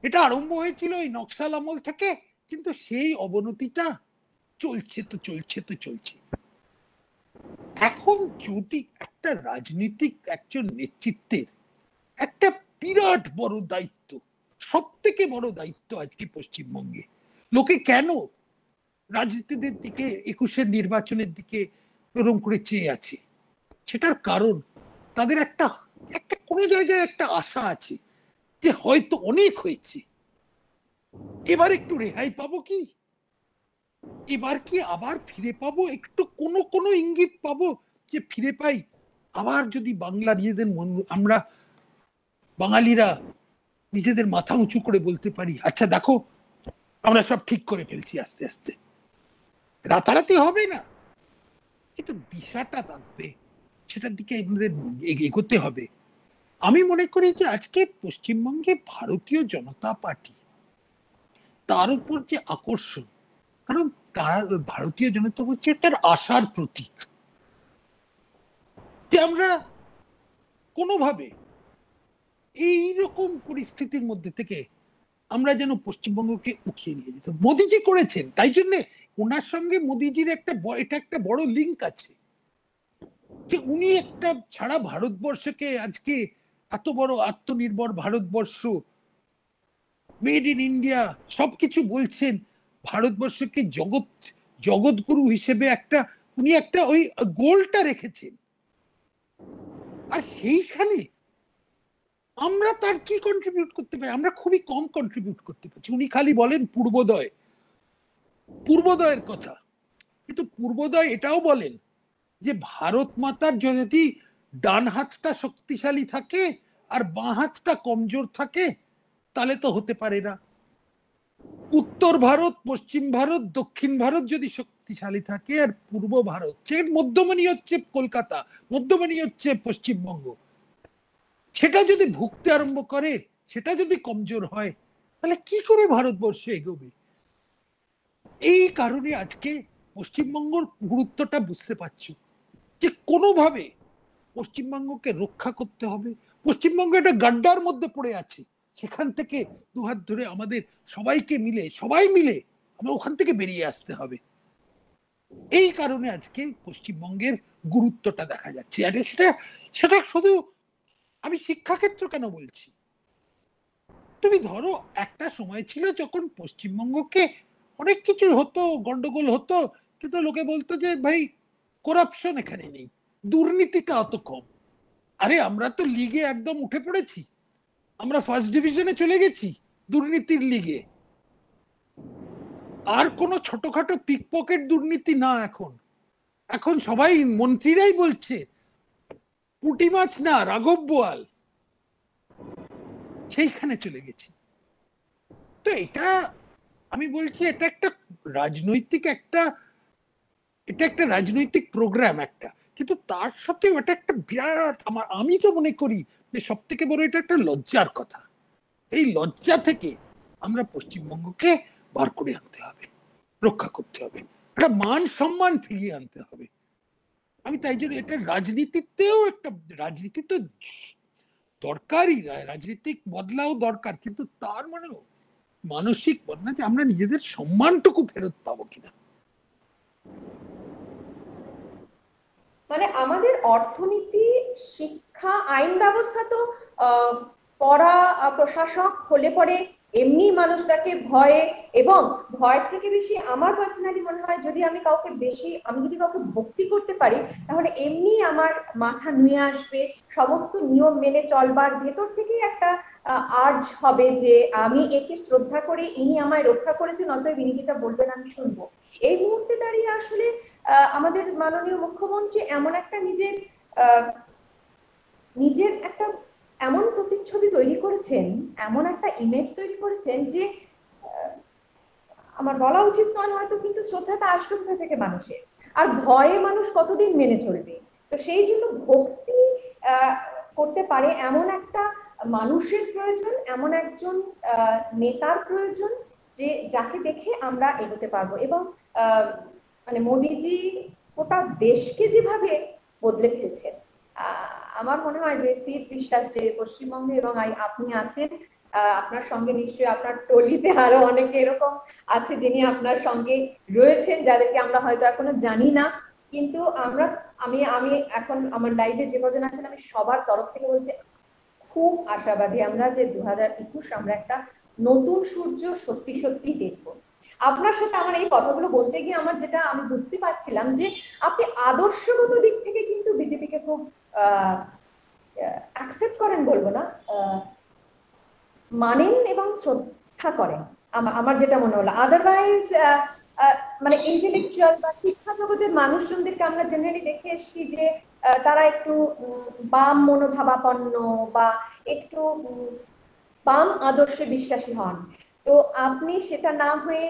এটা আরম্ভ হয়েছিল এই নকশাল আমল থেকে, কিন্তু সেই অবনতিটা চলছে তো চলছে তো চলছে। এখন যদি একটা রাজনীতিক একজন নেতৃত্বের একটা বিরাট বড় দায়িত্ব, সব থেকে বড় দায়িত্ব আজকে পশ্চিমবঙ্গে, লোকে কেন রাজনীতিদের দিকে 21-এর নির্বাচনের দিকে ওরকম করে চেয়ে আছে, সেটার কারণ তাদের একটা একটা কোনো জায়গায় একটা আশা আছে যে হয়তো অনেক হয়েছে, এবার একটু রেহাই পাবো, কি এবার কি আবার ফিরে পাবো, একটু কোনো কোনো ইঙ্গিত পাবো যে ফিরে পাই আবার, যদি বাংলা নিজেদের আমরা বাঙালিরা নিজেদের মাথা উঁচু করে বলতে পারি আচ্ছা দেখো আমরা সব ঠিক করে ফেলছি, আস্তে আস্তে, রাতারাতি হবে না কিন্তু দিশাটা থাকবে, সেটার দিকে আমাদের এগোতে হবে। আমি মনে করি যে আজকে পশ্চিমবঙ্গে ভারতীয় জনতা পার্টি, তার উপর যে আকর্ষণ, কারণ তারা ভারতীয় জনতা পার্টি তার আশার প্রতীক, যে আমরা কোনোভাবে এইরকম পরিস্থিতির মধ্যে থেকে আমরা যেন পশ্চিমবঙ্গকে উঠিয়ে নিয়ে যেতে। মোদিজি করেছেন, তাই জন্য ওনার সঙ্গে মোদিজির একটা এটা একটা বড় লিঙ্ক আছে, যে উনি একটা ছাড়া ভারতবর্ষকে আজকে এত বড় আত্মনির্ভর ভারতবর্ষ, মেড ইন ইন্ডিয়া সবকিছু বলছেন, ভারতবর্ষকে জগৎগুরু হিসেবে একটা উনি একটা ওই গোলটা রেখেছেন। আর সেইখানে আমরা তার কি কন্ট্রিবিউট করতে পারি? আমরা খুবই কম কন্ট্রিবিউট করতে পারছি। উনি খালি বলেন পূর্বোদয়, পূর্বোদয়ের কথা, কিন্তু পূর্বোদয় এটাও বলেন যে ভারত মাতার যদি ডান হাতটা শক্তিশালী থাকে আর বাঁ হাতটা কমজোর থাকে তাহলে তো হতে পারে না। উত্তর ভারত, পশ্চিম ভারত, দক্ষিণ ভারত যদি শক্তিশালী থাকে আর পূর্ব ভারত, সে মধ্যমণি হচ্ছে কলকাতা, মধ্যমণি হচ্ছে পশ্চিমবঙ্গ, সেটা যদি ভুগতে আরম্ভ করে, সেটা যদি কমজোর হয়, তাহলে কি করে ভারতবর্ষ এগোবে? এই কারণে আজকে পশ্চিমবঙ্গের গুরুত্বটা বুঝতে পারছো যে কোনোভাবে পশ্চিমবঙ্গকে রক্ষা করতে হবে। পশ্চিমবঙ্গ একটা গাড্ডার মধ্যে পড়ে আছে, সেখান থেকে দুহাত ধরে আমাদের সবাইকে মিলে, সবাই মিলে আমরা ওখান থেকে বেরিয়ে আসতে হবে। এই কারণে আজকে পশ্চিমবঙ্গের গুরুত্বটা দেখা যাচ্ছে। আর সেটা সেটা শুধু আমি শিক্ষাক্ষেত্র কেন বলছি, তুমি ধরো একটা সময় ছিল যখন পশ্চিমবঙ্গকে অনেক কিছু হতো, গন্ডগোল হতো, কিন্তু লোকে বলতো যে ভাই করাপশন এখানে নেই, দুর্নীতিটা অত কম। আরে আমরা তো লিগে একদম উঠে পড়েছি, আমরা ফার্স্ট ডিভিশনে চলে গেছি দুর্নীতির লিগে। আর কোনো ছোটখাটো পিকপকেট দুর্নীতি না, এখন এখন সবাই মন্ত্রীরাই বলছে পুঁটি মাছ না রাঘব বোয়াল, সেইখানে চলে গেছি। তো এটা আমি বলছি এটা একটা রাজনৈতিক একটা, এটা একটা রাজনৈতিক প্রোগ্রাম একটা, কিন্তু তার সাথে ওটা একটা বিরাট, আমি তো মনে করি যে সব থেকে বড় এটা একটা লজ্জার কথা। এই লজ্জা থেকে আমরা পশ্চিমবঙ্গকে বার করে আনতে হবে, রক্ষা করতে হবে, একটা মান সম্মান ফিরিয়ে আনতে হবে। আমি তাই জন্য এটা রাজনীতিতেও একটা, রাজনীতি তো দরকারই, রাজনীতিক বদলাও দরকার, কিন্তু তার মানে মানসিক বদলা যে আমরা নিজেদের সম্মানটুকু ফেরত পাবো কিনা। মানে আমাদের অর্থনীতি, শিক্ষা, আইন ব্যবস্থা তো পড়া প্রশাসক হলে পরে এমনি মানুষ তাকে ভয়ে, এবং ভয়ের থেকে বেশি আমার পার্সোনালি মনে হয় যদি আমি কাউকে বেশি, আমি যদি কাউকে ভক্তি করতে পারি তাহলে এমনি আমার মাথা নুয়ে আসবে, সমস্ত নিয়ম মেনে চলবার ভেতর থেকেই একটা আর্জ হবে যে আমি একে শ্রদ্ধা করি, ইনি আমায় রক্ষা করেছেন, অতএব ইনি যেটা বলবেন আমি শুনবো। এই মুহূর্তে দাঁড়িয়ে আসলে আমাদের মাননীয় মুখ্যমন্ত্রী এমন একটা নিজের নিজের একটা এমন প্রতিচ্ছবি তৈরি করেছেন, এমন একটা ইমেজ তৈরি করেছেন যে আমার বলা উচিত নয় হয়তো, কিন্তু শ্রদ্ধাটা আসবে কোথা থেকে মানুষের, আর ভয়ে মানুষ কতদিন মেনে চলবে? তো সেই জন্য ভক্তি করতে পারে এমন একটা মানুষের প্রয়োজন, এমন একজন নেতার প্রয়োজন যে যাকে দেখে আমরা এগোতে পারবো। এবং মানে মোদিজি গোটা দেশকে যেভাবে বদলে ফেলছেন, আমার মনে হয় যে স্থির বিশ্বাস যে পশ্চিমবঙ্গে, এবং আপনি আছেন, আপনার সঙ্গে নিশ্চয়ই আপনার টলিতে আরো অনেকে এরকম আছে যিনি আপনার সঙ্গে রয়েছেন, যাদেরকে আমরা হয়তো এখনো জানি না, কিন্তু আমরা আমি আমি এখন আমার লাইভে যে কজন আছেন আমি সবার তরফ থেকে বলছি খুব আশাবাদী আমরা যে 2021 আমরা একটা নতুন সূর্য সত্যি সত্যি দেখবো। আপনার সাথে আমার এই কথাগুলো বলতে গিয়ে আমার যেটা আমি বুঝতে পারছিলাম যে আপনি আদর্শগত দিক থেকে কিন্তু বিজেপিকে খুব অ্যাকসেপ্ট করেন বলবো না, মানেন এবং শ্রদ্ধা করেন, আমার যেটা মনে হলো। আদারওয়াইজ মানে ইন্টেলেকচুয়াল বা শিক্ষা জগতের মানুষজনদেরকে আমরা জেনারেলি দেখে এসেছি যে তারা একটু বাম মনোভাবাপন্ন বা একটু বাম আদর্শে বিশ্বাসী হন। তো আপনি সেটা না হয়ে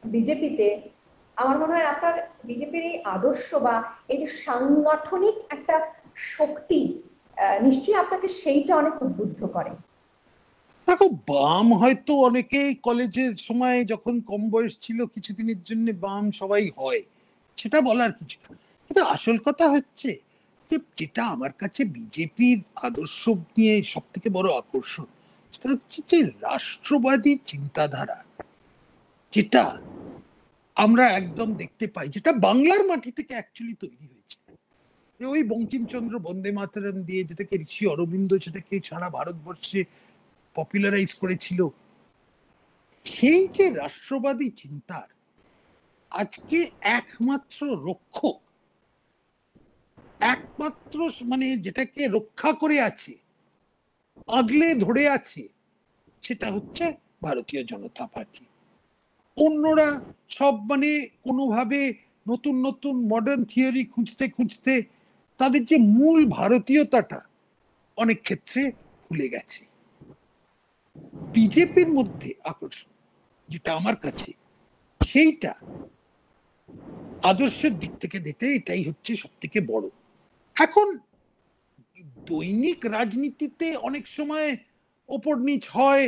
বিজেপিতে, আমার মনে হয় আপনার বিজেপির এই আদর্শ বা এই যে সাংগঠনিক একটা শক্তি নিশ্চয়ই আপনাকে সেইটা অনেক উদ্বুদ্ধ করে। দেখো, বাম হয়তো অনেকেই কলেজের সময় যখন কম বয়স ছিল কিছুদিনের জন্য বাম সবাই হয়, সেটা বলার কিছু না, কিন্তু আসল কথা হচ্ছে যে যেটা আমার কাছে বিজেপির আদর্শ নিয়ে সব থেকে বড় আকর্ষণ, সেটা হচ্ছে যে রাষ্ট্রবাদী চিন্তাধারা, যেটা আমরা একদম দেখতে পাই, যেটা বাংলার মাটি থেকে অ্যাকচুয়ালি তৈরি হয়েছে। ওই বঙ্কিমচন্দ্র বন্দে মাতরম দিয়ে, যেটাকে ঋষি অরবিন্দ সেটাকে সারা ভারতবর্ষে পপুলারাইজ করেছিল, সেই যে রাষ্ট্রবাদী চিন্তার আজকে একমাত্র রক্ষক, একমাত্র মানে যেটাকে রক্ষা করে আছে, আগলে ধরে আছে সেটা হচ্ছে ভারতীয় জনতা পার্টি। অন্যরা সব মানে কোনোভাবে নতুন নতুন মডার্ন থিওরি খুঁজতে খুঁজতে তাদের যে মূল ভারতীয়তাটা অনেক ক্ষেত্রে ভুলে গেছে। বিজেপির মধ্যে আকর্ষণ যেটা আমার কাছে, সেইটা আদর্শের দিক থেকে দিতে এটাই হচ্ছে সব থেকে বড়। এখন দৈনিক রাজনীতিতে অনেক সময় ওপর নিচ হয়,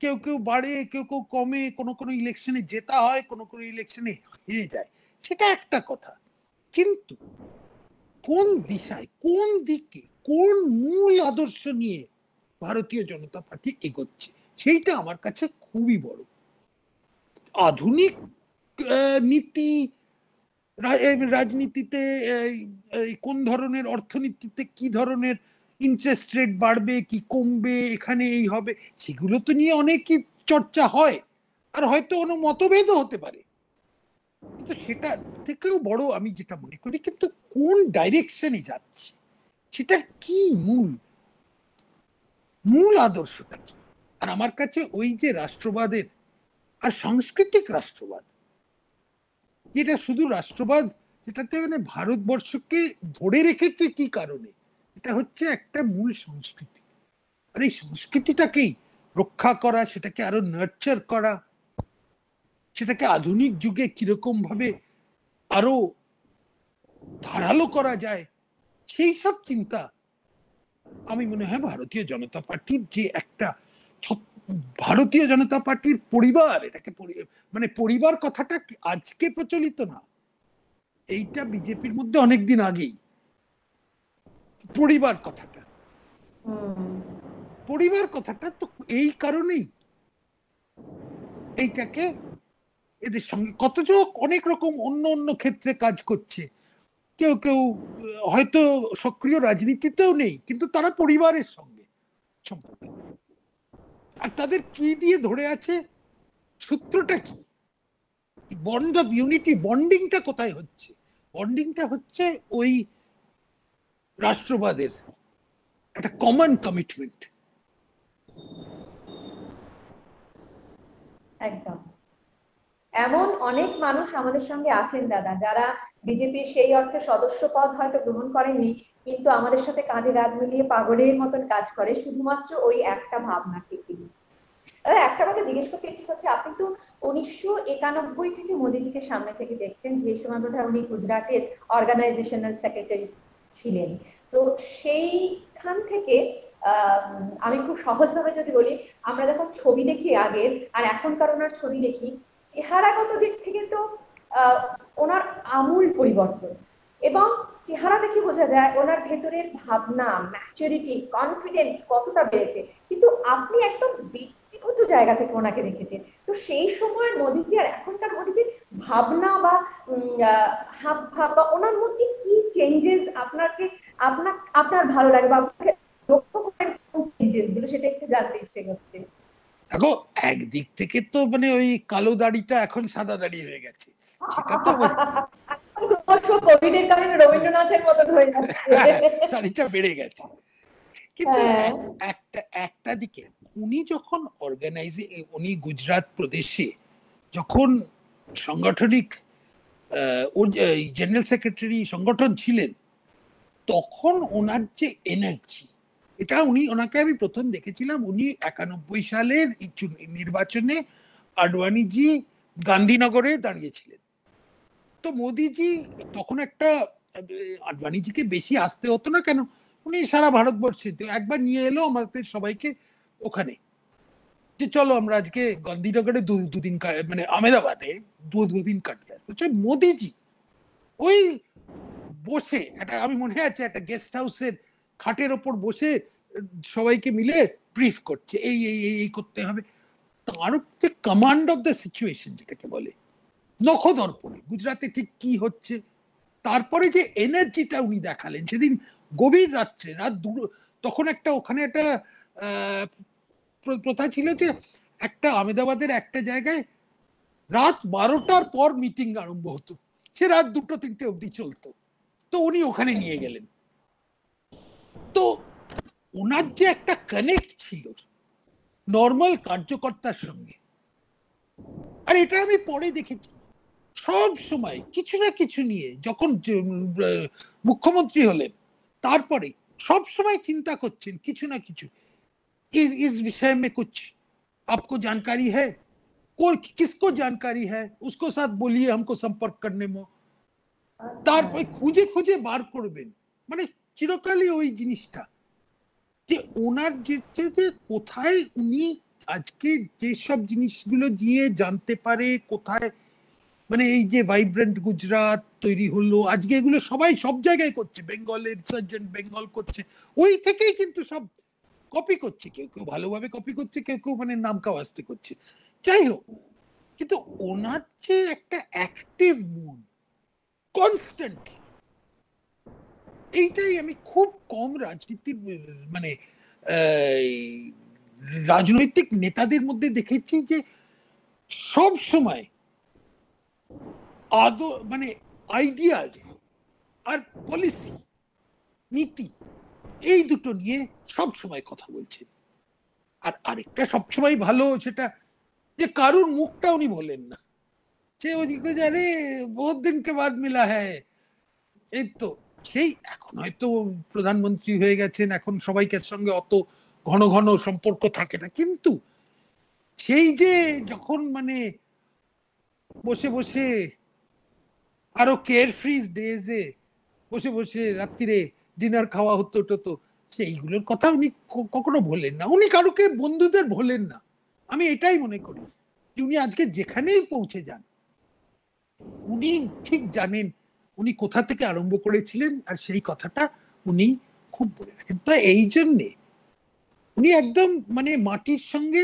কেউ কেউ বাড়ে, কেউ কেউ কমে, কোনো কোনো ইলেকশনে জেতা হয়, কোনো কোনো ইলেকশনে হেরে যায়, সেটা একটা কথা। কিন্তু কোন দিশায়, কোন দিকে, কোন মূল আদর্শ নিয়ে ভারতীয় জনতা পার্টি এগোচ্ছে, সেইটা আমার কাছে খুবই বড়। আধুনিক নীতি রাজনীতিতে কোন ধরনের অর্থনীতিতে কি ধরনের ইন্টারেস্ট রেট বাড়বে কি কমবে, এখানে এই হবে, সেগুলো তো নিয়ে অনেকই চর্চা হয়, আর হয়তো কোনো মতভেদও হতে পারে। কিন্তু সেটা থেকেও বড় আমি যেটা মনে করি, কিন্তু কোন ডাইরেকশনে যাচ্ছে, সেটা কি মূল মূল আদর্শটা কি। আর আমার কাছে ওই যে রাষ্ট্রবাদের আর সাংস্কৃতিক রাষ্ট্রবাদ, যেটা শুধু রাষ্ট্রবাদ, যেটাতে মানে ভারতবর্ষকে ধরে রেখেছে কি কারণে, এটা হচ্ছে একটা মূল সংস্কৃতি। আর এই সংস্কৃতিটাকেই রক্ষা করা, সেটাকে আরো নার্চার করা, সেটাকে আধুনিক যুগে কিরকম ভাবে আরো ধারালো করা যায়, সেই সব চিন্তা আমি মনে হয় ভারতীয় জনতা পার্টির যে একটা ভারতীয় জনতা পার্টির পরিবার, এটাকে মানে পরিবার কথাটা আজকে প্রচলিত না, এইটা বিজেপির মধ্যে অনেকদিন আগেই পরিবার কথাটা। পরিবার কথাটা তো এই কারণেই এইটাকে এদের সঙ্গে কতজ অনেক রকম অন্য অন্য ক্ষেত্রে কাজ করছে, কেউ কেউ হয়তো সক্রিয় রাজনীতিতেও নেই, কিন্তু তারা পরিবারের সঙ্গে সম্পর্ক। আর তাদের কি দিয়ে ধরে আছে, সূত্রটা কি, বন্ড অফ ইউনিটি, বন্ডিংটা কোথায় হচ্ছে? বন্ডিংটা হচ্ছে ওই রাষ্ট্রবাদের একটা কমন কমিটমেন্ট। একদম। এমন অনেক মানুষ আমাদের সঙ্গে আছেন দাদা, যারা বিজেপির সেই অর্থে সদস্য পদ হয়তো গ্রহণ করেননি, কিন্তু আমাদের সাথে কাঁধে কাঁধ মিলিয়ে পাগলের মতন কাজ করে শুধুমাত্র ওই একটা ভাবনা থেকে। একটা কথা জিজ্ঞেস করতে ইচ্ছে হচ্ছে, আপনি তো 1991 থেকে মোদিজিকে সামনে থেকে দেখছেন, যে সময় বোধহয় উনি গুজরাটের অর্গানাইজেশনাল সেক্রেটারি ছিলেন। তো সেইখান থেকে আমি খুব সহজভাবে যদি বলি, আমরা যখন ছবি দেখি আগের আর এখনকার ওনার ছবি দেখি, চেহারাগত দিক থেকে তো ওনার আমূল পরিবর্তন, এবং চেহারা দেখে বোঝা যায় ওনার ভেতরের ভাবনা, ম্যাচুরিটি, কনফিডেন্স কতটা বেড়েছে। কিন্তু আপনি একদম ব্যক্তিগত জায়গা থেকে ওনাকে দেখেছেন, তো সেই সময়ের মোদিজি আর এখনকার মোদিজির ভাবনা বা হাব ভাব বা ওনার মধ্যে কি চেঞ্জেস আপনাকে আপনার ভালো লাগে বা আপনাকে লক্ষ্য করেন চেঞ্জেস গুলো, সেটা একটু জানতে ইচ্ছে করছে। দেখো, একদিক থেকে তো মানে ওই কালো দাড়িটা এখন সাদা দাড়ি হয়ে গেছে, সেটা তো কোভিডের কারণে রবীন্দ্রনাথের মতন হয়ে যাচ্ছে, দাড়িটা বেড়ে গেছে। কিন্তু একটা একটা দিকে উনি যখন উনি গুজরাট প্রদেশে যখন সাংগঠনিক জেনারেল সেক্রেটারি সংগঠন ছিলেন, তখন ওনার যে এনার্জি, এটা ওনাকে আমি প্রথম দেখেছিলাম 91 সালের নির্বাচনে। আডবাণীজি গান্ধীনগরে দাঁড়িয়েছিলেন, তো মোদিজি তখন একটা, আডবাণীজিকে বেশি আসতে হতো না কেন, উনি সারা ভারতবর্ষে একবার নিয়ে এলো আমাদের সবাইকে ওখানে, যে চলো আমরা আজকে গান্ধীনগরে দুদিন মানে আহমেদাবাদে দুদিন কাটিয়ে আসবো। মোদিজি ওই বসে একটা, আমি মনে আছে একটা গেস্ট হাউসের খাটের ওপর বসে সবাইকে মিলে ব্রিফ করছে, এই এই এই করতে হবে। তার যে কমান্ড অফ দ্য সিচুয়েশন যেটাকে বলে, নখদর্পণে গুজরাটে ঠিক কি হচ্ছে, তারপরে যে এনার্জিটা উনি দেখালেন সেদিন গভীর রাত্রে, রাত তখন একটা ওখানে একটা প্রথা ছিল যে একটা আহমেদাবাদের একটা জায়গায় রাত 12টার পর মিটিং আরম্ভ হতো, সে রাত 2-3টে অবধি চলতো। তো উনি ওখানে নিয়ে গেলেন, তো ওনার যে একটা কানেক্ট ছিল নর্মাল কার্যকর্তার সঙ্গে, আর এটা আমি পরে দেখেছি সব সময় কিছু না কিছু নিয়ে, যখন মুখ্যমন্ত্রী হলেন তারপরে সব সময় চিন্তা করছেন কিছু না কিছু, इस विषय में कुछ आपको जानकारी है, किसको जानकारी है उसको साथ बोलिए हमको संपर्क करने में, তারপরে খুঁজে খুঁজে বার করবেন। মানে চিরকালই ওই জিনিসটা যে ওনার যে কোথায় উনি আজকে যেসব জিনিসগুলো দিয়ে জানতে পারে, কোথায় মানে এই যে ভাইব্রেন্ট গুজরাট তৈরি হলো আজকে, এগুলো সবাই সব জায়গায় করছে, বেঙ্গলের সার্জেন্ট বেঙ্গল করছে, ওই থেকেই কিন্তু সব কপি করছে, কেউ কেউ ভালোভাবে কপি করছে, কেউ কেউ মানে নামকা ওয়াস্তে করছে, যাই হোক। কিন্তু ওনার যে একটা অ্যাক্টিভ মুড কনস্ট্যান্টলি, এইটাই আমি খুব কম রাজনীতির মানে রাজনৈতিক নেতাদের মধ্যে দেখেছি যে সব সময় আদৌ মানে আইডিয়াজ আর পলিসি নীতি এই দুটো নিয়ে সব সময় কথা বলছেন। আর আরেকটা সবসময় ভালো সেটা যে কারুর মুখটা উনি বলেন না, সে ওদিকে জানে বহুত দিনকে বাদ মিলা হ্যায়, এই তো সেই এখন হয়তো প্রধানমন্ত্রী হয়ে গেছেন, এখন সবাইকার সঙ্গে অত ঘন ঘন সম্পর্ক থাকে না, কিন্তু সেই যে যখন মানে বসে বসে আরো কেয়ারফ্রি ডেজে বসে বসে রাত্রিরে ডিনার খাওয়া হতো তো সেইগুলোর কথা উনি কখনো ভোলেন না, উনি কারোকে বন্ধুদের ভোলেন না। আমি এটাই মনে করি যে উনি আজকে যেখানেই পৌঁছে যান উনি ঠিক জানেন উনি কোথা থেকে আরম্ভ করেছিলেন, আর সেই কথাটা উনি খুব বলে রাখেন। তো এই জন্যে উনি একদম মানে মাটির সঙ্গে,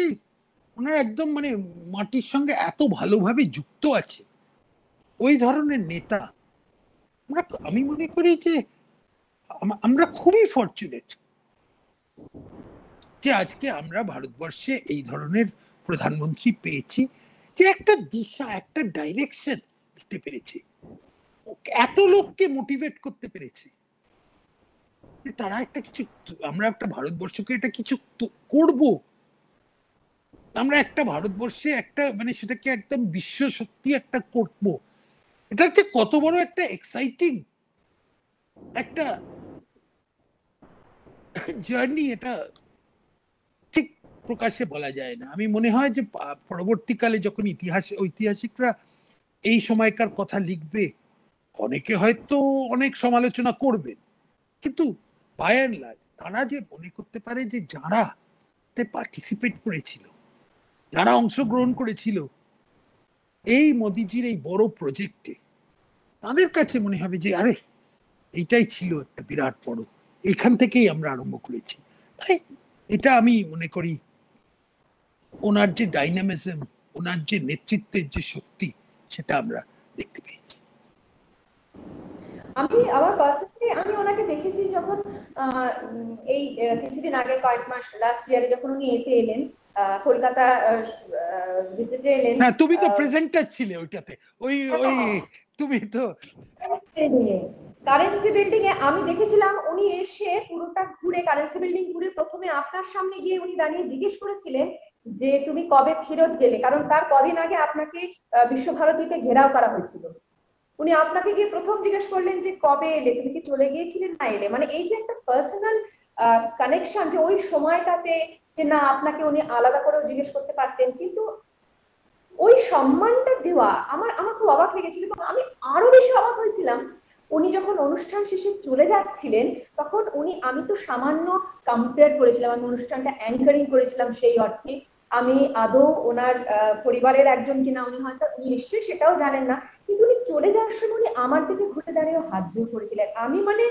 ওনার একদম মানে মাটির সঙ্গে এত ভালোভাবে যুক্ত আছে, ওই ধরনের নেতা আমি মনে করি যে আমরা খুবই ফরচুনেট যে আজকে আমরা ভারতবর্ষে এই ধরনের প্রধানমন্ত্রী পেয়েছি, যে একটা দিশা একটা ডাইরেকশন দিতে পেরেছে, এত লোককে মোটিভেট করতে পেরেছে যে তারা একটা কিছু, আমরা একটা ভারতবর্ষকে এটা কিছু করব, আমরা একটা ভারতবর্ষে একটা মানে সেটাকে একদম বিশ্ব শক্তি একটা করব, এটা হচ্ছে কত বড় একটা এক্সাইটিং একটা জার্নি, এটা ঠিক প্রকাশ্যে বলা যায় না। আমি মনে হয় যে পরবর্তীকালে যখন ঐতিহাসিকরা এই সময়কার কথা লিখবে, অনেকে হয়তো অনেক সমালোচনা করবেন, কিন্তু বাই অ্যান্ড লার্জ তারা যে মনে করতে পারে যে যারা পার্টিসিপেট করেছিল, যারা অংশগ্রহণ করেছিল এই মোদিজির এই বড় প্রজেক্টে, তাদের কাছে মনে হবে যে আরে এইটাই ছিল একটা বিরাট বড়, এখান থেকেই আমরা আরম্ভ করেছি। তাই এটা আমি মনে করি ওনার যে ডাইনামিজম, ওনার যে নেতৃত্বের যে শক্তি, সেটা আমরা দেখতে পেয়েছি। আমি আমার পার্সোনালি আমি ওনাকে দেখেছি যখন এই কিছুদিন আগে কয়েক মাস লাস্ট ইয়ারে যখন উনি এতে এলেন কলকাতা ভিজিটে এলেন। হ্যাঁ, তুমি তো প্রেজেন্টার ছিলে ওইটাতে, ওই ওই তুমি তো কারেন্সি বিল্ডিং এ আমি দেখেছিলাম উনি এসে পুরোটা ঘুরে কারেন্সি বিল্ডিং ঘুরে প্রথমে আপনার সামনে গিয়ে উনি দাঁড়িয়ে জিজ্ঞেস করেছিলেন যে তুমি কবে ফেরত গেলে, কারণ তার কদিন আগে আপনাকে বিশ্বভারতীতে ঘেরাও করা হয়েছিল। উনি আপনাকে গিয়ে প্রথম জিজ্ঞেস করলেন যে কবে এলে, তুমি কি চলে গিয়েছিলেন না এলে, মানে এই যে একটা পার্সোনাল কানেকশন, যে ওই সময়টাতে যে না আপনাকে উনি আলাদা করেও জিজ্ঞেস করতে পারতেন, কিন্তু ওই সম্মানটা দেওয়া আমার আমার খুব অবাক লেগেছিল। এবং আমি আরো বেশি অবাক হয়েছিলাম উনি যখন অনুষ্ঠান শেষে চলে যাচ্ছিলেন, তখন উনি, আমি তো সামান্য কম্পেয়ার করেছিলাম, আমি অনুষ্ঠানটা অ্যাঙ্কারিং করেছিলাম, সেই অর্থে আমি আদৌ ওনার পরিবারের একজন কিনা উনি হয়তো উনি নিশ্চয়ই সেটাও জানেন না, কিন্তু উনি চলে যাওয়ার সময় উনি আমার দিকে ঘুরে দাঁড়িয়ে হাত জোর করেছিলেন। আমি মানে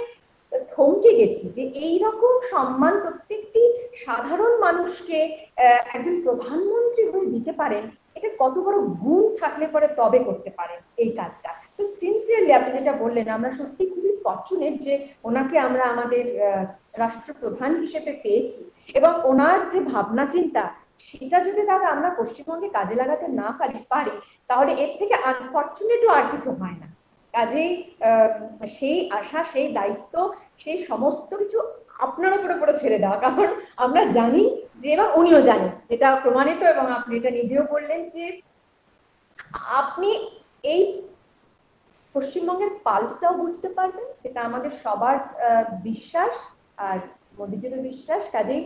থমকে গেছি যে এইরকম সম্মান প্রত্যেকটি সাধারণ মানুষকে একজন প্রধানমন্ত্রী হয়ে দিতে পারেন, এটা কত বড় গুণ থাকলে পরে তবে করতে পারেন এই কাজটা। তো সিনসিয়ারলি আপনি যেটা বললেন, আমরা সত্যি খুবই ফরচুনেট যে ওনাকে আমরা আমাদের রাষ্ট্রপ্রধান হিসেবে পেয়েছি, এবং ওনার যে ভাবনা চিন্তা সেটা যদি দাদা আমরা পশ্চিমবঙ্গে কাজে লাগাতে না পারি তাহলে এর থেকে আনফরচুনেটও আর কিছু হয় না। কাজেই সেই আশা, সেই দায়িত্ব, সেই সমস্ত কিছু আপনার উপরে পুরো ছেড়ে দেওয়া, কারণ আমরা জানি যে, এবং উনিও জানেন, এটা প্রমাণিত, এবং আপনি এটা নিজেও বললেন যে আপনি এই পশ্চিমবঙ্গের পালসটাও বুঝতে পারবেন, এটা আমাদের সবার বিশ্বাস, আর মোদিজিরও বিশ্বাস। কাজেই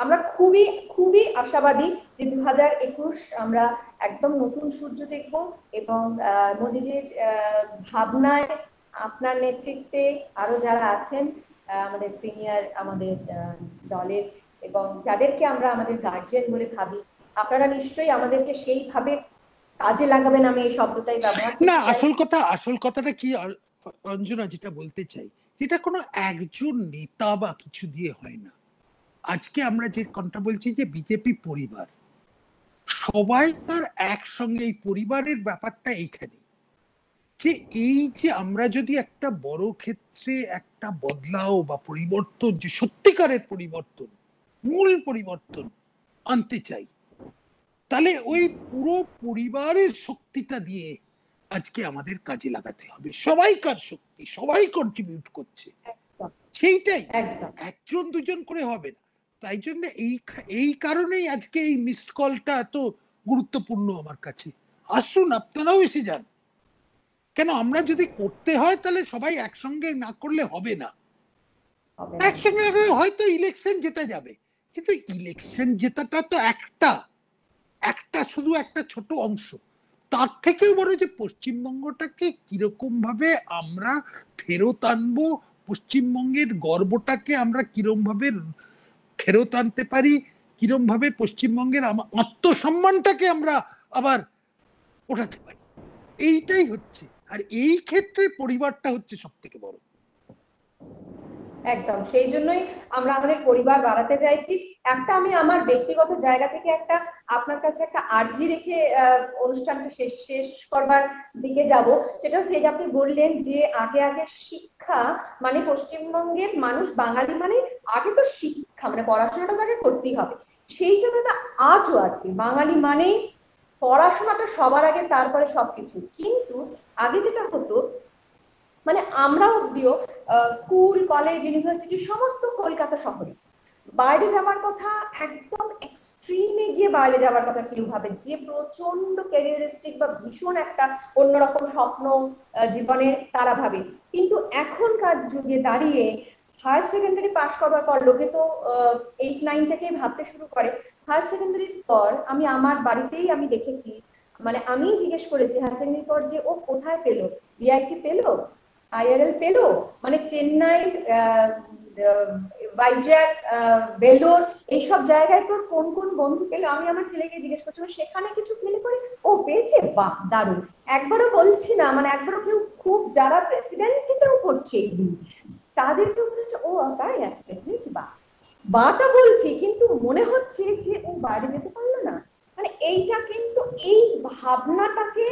আমরা খুবই খুবই আশাবাদী যে 2021 আমরা একদম নতুন সূর্য দেখব, এবং মোদিজির ভাবনায়, আপনার নেতৃত্বে আরো যারা আছেন আমাদের সিনিয়র, আমাদের দলের, এবং যাদেরকে আমরা আমাদের গার্জিয়ান বলে ভাবি, আপনারা নিশ্চয়ই আমাদেরকে সেইভাবে কাজে লাগাবেন, আমি এই শব্দটাই ব্যবহার না, করতে চাই। আসল কথাটা কি অঞ্জনা, যেটা বলতে চাই, এটা কোনো একজন নেতা বা কিছু দিয়ে হয় না। আজকে আমরা যে কথা বলছি যে বিজেপি পরিবার, সবাই তার একসঙ্গে, এই পরিবারের ব্যাপারটা এইখানে, যে এই যে আমরা যদি একটা বড় ক্ষেত্রে একটা বদলাও বা পরিবর্তন, যে সত্যিকারের পরিবর্তন, মূল পরিবর্তন আনতে চাই, তাহলে ওই পুরো পরিবারের শক্তিটা দিয়ে আজকে আমাদের কাজে লাগাতে হবে। সবাইকার শক্তি, সবাই কন্ট্রিবিউট করছে, সেইটাই, একজন দুজন করে হবে না। তাই জন্য এই কারণেই আজকে এই মিসড কলটা এত গুরুত্বপূর্ণ আমার কাছে। আসুন, আপনারাও এসে যান। কেন, আমরা যদি করতে হয় তাহলে সবাই একসঙ্গে না করলে হবে না। একসঙ্গে হয়তো ইলেকশন জেতা যাবে, কিন্তু ইলেকশন জেতাটা তো একটা শুধু একটা ছোট অংশ। তার থেকেও বড় যে পশ্চিমবঙ্গটাকে কিরকম ভাবে আমরা ফেরত আনবো, পশ্চিমবঙ্গের গর্বটাকে আমরা কিরম ভাবে ফেরত আনতে পারি, কিরম ভাবে পশ্চিমবঙ্গের আত্মসম্মানটাকে আমরা আবার ওঠাতে পারি, এইটাই হচ্ছে। আর এই ক্ষেত্রে পরিবারটা হচ্ছে সব থেকে বড়। একদম, সেই জন্যই আমরা আমাদের পরিবার বাড়াতে চাইছি। একটা আমি আমার ব্যক্তিগত জায়গা থেকে একটা আপনার কাছে একটা আর্জি রেখে অনুষ্ঠানটা শেষ করবার দিকে যাব। সেটা হচ্ছে, যে আপনি বললেন যে আগে আগে শিক্ষা, মানে পশ্চিমবঙ্গের মানুষ বাঙালি মানে আগে তো শিক্ষা, মানে পড়াশোনাটা তাকে করতেই হবে, সেইটা তো আজও আছে। বাঙালি মানেই পড়াশোনাটা সবার আগে, তারপরে সবকিছু। কিন্তু আগে যেটা হতো, মানে আমরা অব্দিও স্কুল, কলেজ, ইউনিভার্সিটি সমস্ত কলকাতা শহরে, বাইরে যাওয়ার কথা একদম এক্সট্রিমে গিয়ে বাইরে যাওয়ার কথা কেউ ভাবে, যে প্রচন্ড ক্যারিয়ারিস্টিক বা ভীষণ একটা অন্যরকম স্বপ্ন জীবনের তারা ভাবে। কিন্তু এখনকার যুগে দাঁড়িয়ে হায়ার সেকেন্ডারি পাশ করবার পর লোকে তো 8-9 থেকেই ভাবতে শুরু করে। হায়ার সেকেন্ডারির পর আমি আমার বাড়িতেই আমি দেখেছি, মানে আমি জিজ্ঞেস করেছি হায়ার সেকেন্ডারির পর যে ও কোথায় পেলো, বিআইটি পেলো, আইআরএল পেলো, মানে চেন্নাই, ভাইজ্যাক, বেলোর, এইসব জায়গায় তোর কোন কোন বন্ধু পেলো। আমি আমার ছেলেকে জিজ্ঞেস করছিলাম সেখানে কিছু পেলে পরে ও পেয়েছে, বাহ দারুণ। একবারও বলছি না, মানে একবারও কেউ, খুব যারা প্রেসিডেন্সিতেও করছে এইগুলো, তাদেরকেও বলেছে ও তাই আছে প্রেসিডেন্সি, বাটা বলছি, কিন্তু মনে হচ্ছে যে ও বাইরে যেতে পারলো না। মানে এইটা কিন্তু, এই ভাবনাটাকে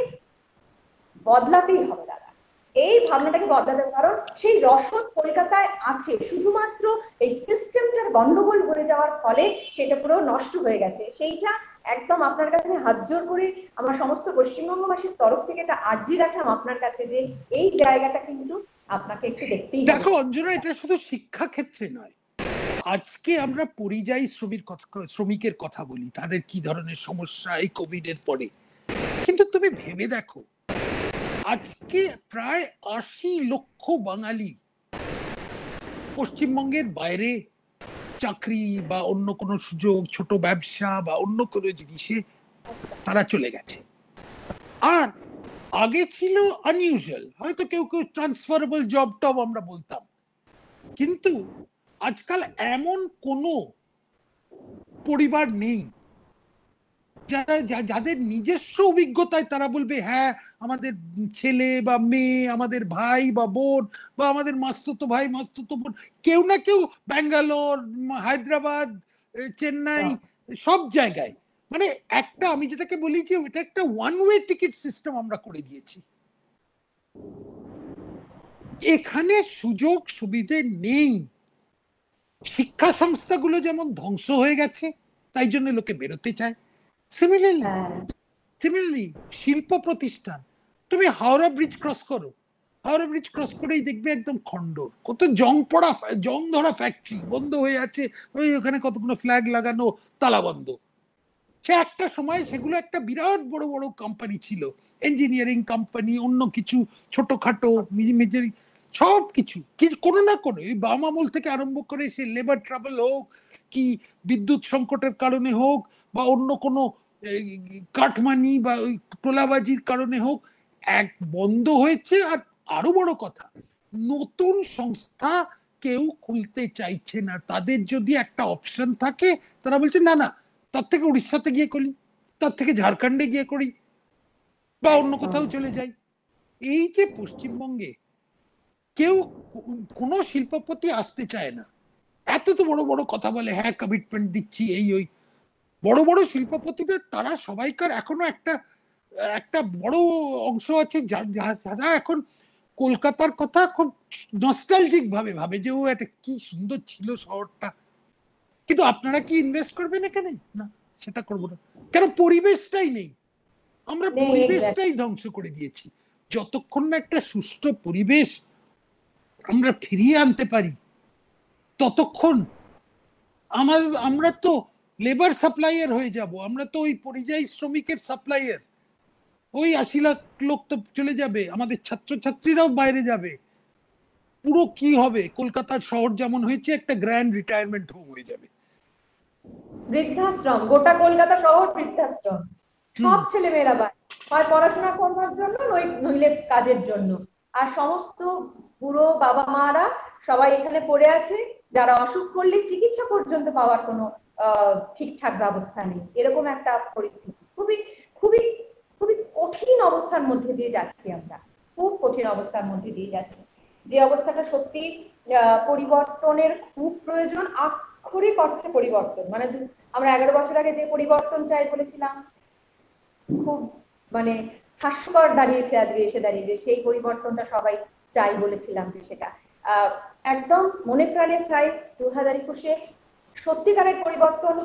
বদলাতেই হবে দাদা, এই ভাবনাটাকে বদলাতে হবে। কারণ সেই রসদ কলকাতায় আছে, শুধুমাত্র এই সিস্টেমটার গন্ডগোল হয়ে যাওয়ার ফলে সেটা পুরো নষ্ট হয়ে গেছে। সেইটা একদম আপনার কাছে হাত জোর করে আমার সমস্ত পশ্চিমবঙ্গবাসীর তরফ থেকে একটা আর্জি রাখলাম আপনার কাছে, যে এই জায়গাটা কিন্তু আপনাকে একটু দেখতেই হবে। দেখো অঞ্জনা, এটা শুধু শিক্ষা ক্ষেত্রে নয়। আজকে আমরা পরিযায়ী শ্রমিকের কথা বলি, তাদের কি ধরনের সমস্যা এই কোভিড এর পরে, কিন্তু তুমি ভেবে দেখো, আজকে প্রায় 80 লক্ষ বাঙালি পশ্চিমবঙ্গের বাইরে চাকরি বা অন্য কোনো সুযোগ, ছোট ব্যবসা বা অন্য কোনো জিনিসে তারা চলে গেছে। আর আগে ছিল আনইউজুয়াল, হয়তো কেউ কেউ ট্রান্সফারেবল জব টব আমরা বলতাম, কিন্তু আজকাল এমন কোনো পরিবার নেই যাদের নিজস্ব অভিজ্ঞতায় তারা বলবে হ্যাঁ আমাদের ছেলে বা মেয়ে, আমাদের ভাই বা বোন, বা আমাদের মাস্তুতো ভাই মাস্তুতো বোন, কেউ না কেউ ব্যাঙ্গালোর, হায়দ্রাবাদ, চেন্নাই, সব জায়গায়, মানে একটা, আমি যেটাকে বলি যে এটা একটা ওয়ান ওয়ে টিকিট সিস্টেম আমরা করে দিয়েছি। এখানে সুযোগ সুবিধে নেই। শিক্ষা সংস্থাগুলো যেমন ধ্বংস হয়ে গেছে, তাই জন্য লোকে বেরোতে চায়। সিমিলারলি শিল্প প্রতিষ্ঠান, তুমি হাওড়া ব্রিজ ক্রস করো, হাওড়া ব্রিজ ক্রস করেই দেখবে একদম খণ্ডর, কত জং ধরা ফ্যাক্টরি বন্ধ হয়ে আছে, ওই ওখানে কতগুলো ফ্ল্যাগ লাগানো, তালা বন্ধ। সে একটা সময় সেগুলো একটা বিরাট বড় বড় কোম্পানি ছিল, ইঞ্জিনিয়ারিং কোম্পানি, অন্য কিছু ছোটখাটো মেজরি সব কিছু কোনো না কোনো, এই বাম আমল থেকে আরম্ভ করে সে লেবার ট্রাবল হোক কি বিদ্যুৎ সংকটের কারণে হোক বা অন্য কোনো কাঠমানি বা ওই তোলাবাজির কারণে হোক, এক বন্ধ হয়েছে। আর আরো বড় কথা, নতুন সংস্থা কেউ খুলতে চাইছে না। তাদের যদি একটা অপশন থাকে, তারা বলছে না না, তার থেকে উড়িষ্যাতে গিয়ে করি, তার থেকে ঝাড়খণ্ডে গিয়ে করি, বা অন্য কোথাও চলে যাই। এই যে পশ্চিমবঙ্গে কেউ কোনো শিল্পপতি আসতে চায় না, এত তো বড় বড় কথা বলে, হ্যাঁ কমিটমেন্ট দিচ্ছি এই ওই। বড় বড় শিল্পপতিদের তারা সবাইকার এখনো একটা একটা বড় অংশ আছে যারা এখন কলকাতার কথা খুব নস্টালজিক ভাবে ভাবে যে ও একটা কি সুন্দর ছিল শহরটা। কিন্তু আপনারা কি ইনভেস্ট করবেন এখানে? না, সেটা করবো না। কেন? পরিবেশটাই নেই, আমরা পরিবেশটাই ধ্বংস করে দিয়েছি। যতক্ষণ না একটা সুষ্ঠু পরিবেশ আমরা ফিরিয়ে আনতে পারি, ততক্ষণ আমরা তো লেবার সাপ্লাইয়ার হয়ে যাব। আমরা তো ওই পরিযায়ী শ্রমিকের সাপ্লাইয়ার। ওই 80 লাখ লোক তো চলে যাবে, আমাদের ছাত্রছাত্রীরাও বাইরে যাবে। পুরো কি হবে? কলকাতার শহর যেমন হয়েছে একটা গ্র্যান্ড রিটায়ারমেন্ট হোম হয়ে যাবে, বৃদ্ধাশ্রম। গোটা কলকাতা শহর বৃদ্ধাশ্রম। সব ছেলে মেয়েরা হয় পড়াশোনা করবার জন্য, নইলে কাজের জন্য। আর সমস্ত বুড়ো বাবা মারা সবাই এখানে পড়ে আছে, যারা অসুখ করলে চিকিৎসা পর্যন্ত পাওয়ার কোনো ঠিকঠাক ব্যবস্থা নেই। এরকম একটা পরিস্থিতি, খুবই খুবই খুবই কঠিন অবস্থার মধ্যে দিয়ে যাচ্ছি আমরা, খুব কঠিন অবস্থার মধ্যে দিয়ে যাচ্ছি। যে অবস্থাটা সত্যি পরিবর্তনের খুব প্রয়োজন, আক্ষরিক অর্থে পরিবর্তন। মানে আমরা 11 বছর আগে যে পরিবর্তন চাই বলেছিলাম, খুব মানে হাস্যকর দাঁড়িয়েছে আজকে এসে দাঁড়িয়ে যে সেই পরিবর্তনটা সবাই চাই বলেছিলাম, যে সেটা একদম মনে প্রাণে চাই 2021-এ সত্যিকারের পরিবর্তন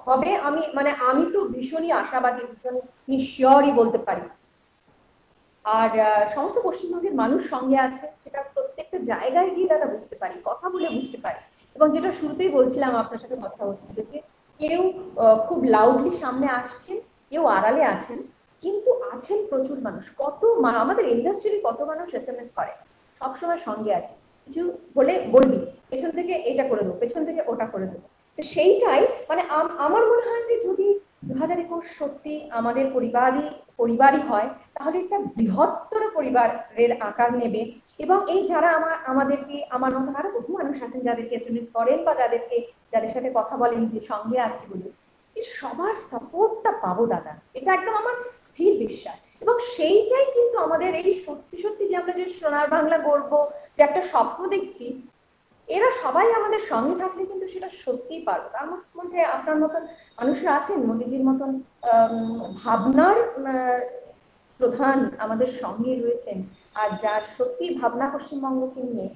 হবে। আমি তো ভীষণই আশাবাদী, ভীষণই শিওরই বলতে পারি। আর সমস্ত পশ্চিমবঙ্গের মানুষ সঙ্গে আছে, সেটা প্রত্যেকটা জায়গায় গিয়ে দাদা বুঝতে পারি, কথা বলে বুঝতে পারি। এবং যেটা শুরুতেই বলছিলাম, আপনার সাথে কথা হচ্ছিল যে কেউ খুব লাউডলি সামনে আসছেন, কেউ আড়ালে আছেন, কিন্তু আছেন প্রচুর মানুষ। আমাদের ইন্ডাস্ট্রির কত মানুষ SMS করে, সবসময় সঙ্গে আছে, কিছু বলে বলবি, পেছন থেকে এটা করে দেবো, পেছন থেকে ওটা করে দেবো। তো সেইটাই আমার মনে হয় যে যদি 2021 সত্যি আমাদের পরিবারই হয়, তাহলে একটা বৃহত্তর পরিবারের আকার নেবে। এবং এই যারা আমার মতো আরো বহু মানুষ আছেন যাদেরকে SMS করেন বা যাদের সাথে কথা বলেন যে সঙ্গে আছি বলে, সবার সাপোর্টটা পাবো দাদা, এটা একদম আমার স্থির বিশ্বাস। এবং সেইটাই কিন্তু আমাদের এই সত্যি সত্যি যে আমরা যে সোনার বাংলা গড়বো, যে একটা স্বপ্ন দেখছি, এরা সবাই আমাদের সঙ্গে থাকলে কিন্তু সেটা সত্যিই পারবো। তার মধ্যে আপনার মতন মানুষরা আছেন, মোদিজির মতন ভাবনার প্রধান আমাদের সঙ্গে রয়েছেন, আর যার সত্যি ভাবনা পশ্চিমবঙ্গকে নিয়ে,